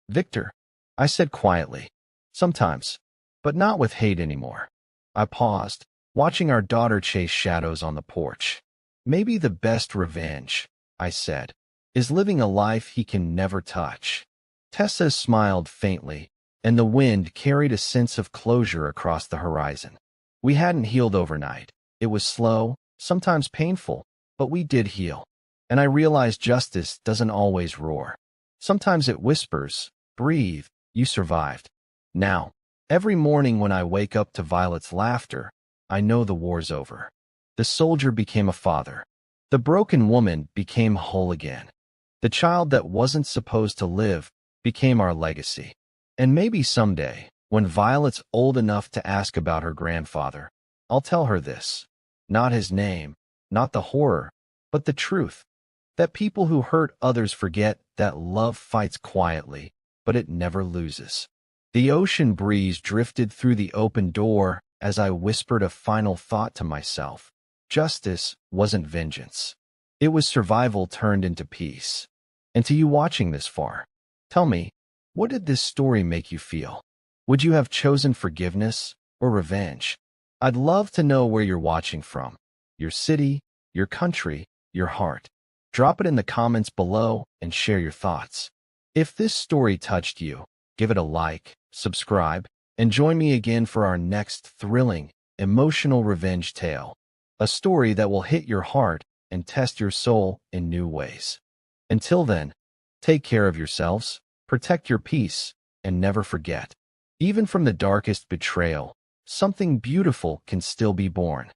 "Victor," I said quietly. "Sometimes, but not with hate anymore." I paused, watching our daughter chase shadows on the porch. "Maybe the best revenge," I said, "is living a life he can never touch." Tessa smiled faintly, and the wind carried a sense of closure across the horizon. We hadn't healed overnight. It was slow, sometimes painful, but we did heal. And I realized justice doesn't always roar. Sometimes it whispers, "Breathe, you survived." Now, every morning when I wake up to Violet's laughter, I know the war's over. The soldier became a father. The broken woman became whole again. The child that wasn't supposed to live became our legacy. And maybe someday, when Violet's old enough to ask about her grandfather, I'll tell her this. Not his name, not the horror, but the truth. That people who hurt others forget that love fights quietly, but it never loses. The ocean breeze drifted through the open door as I whispered a final thought to myself. Justice wasn't vengeance. It was survival turned into peace. And to you watching this far, tell me, what did this story make you feel? Would you have chosen forgiveness or revenge? I'd love to know where you're watching from. Your city, your country, your heart. Drop it in the comments below and share your thoughts. If this story touched you, give it a like, subscribe, and join me again for our next thrilling, emotional revenge tale. A story that will hit your heart and test your soul in new ways. Until then, take care of yourselves, protect your peace, and never forget. Even from the darkest betrayal, something beautiful can still be born.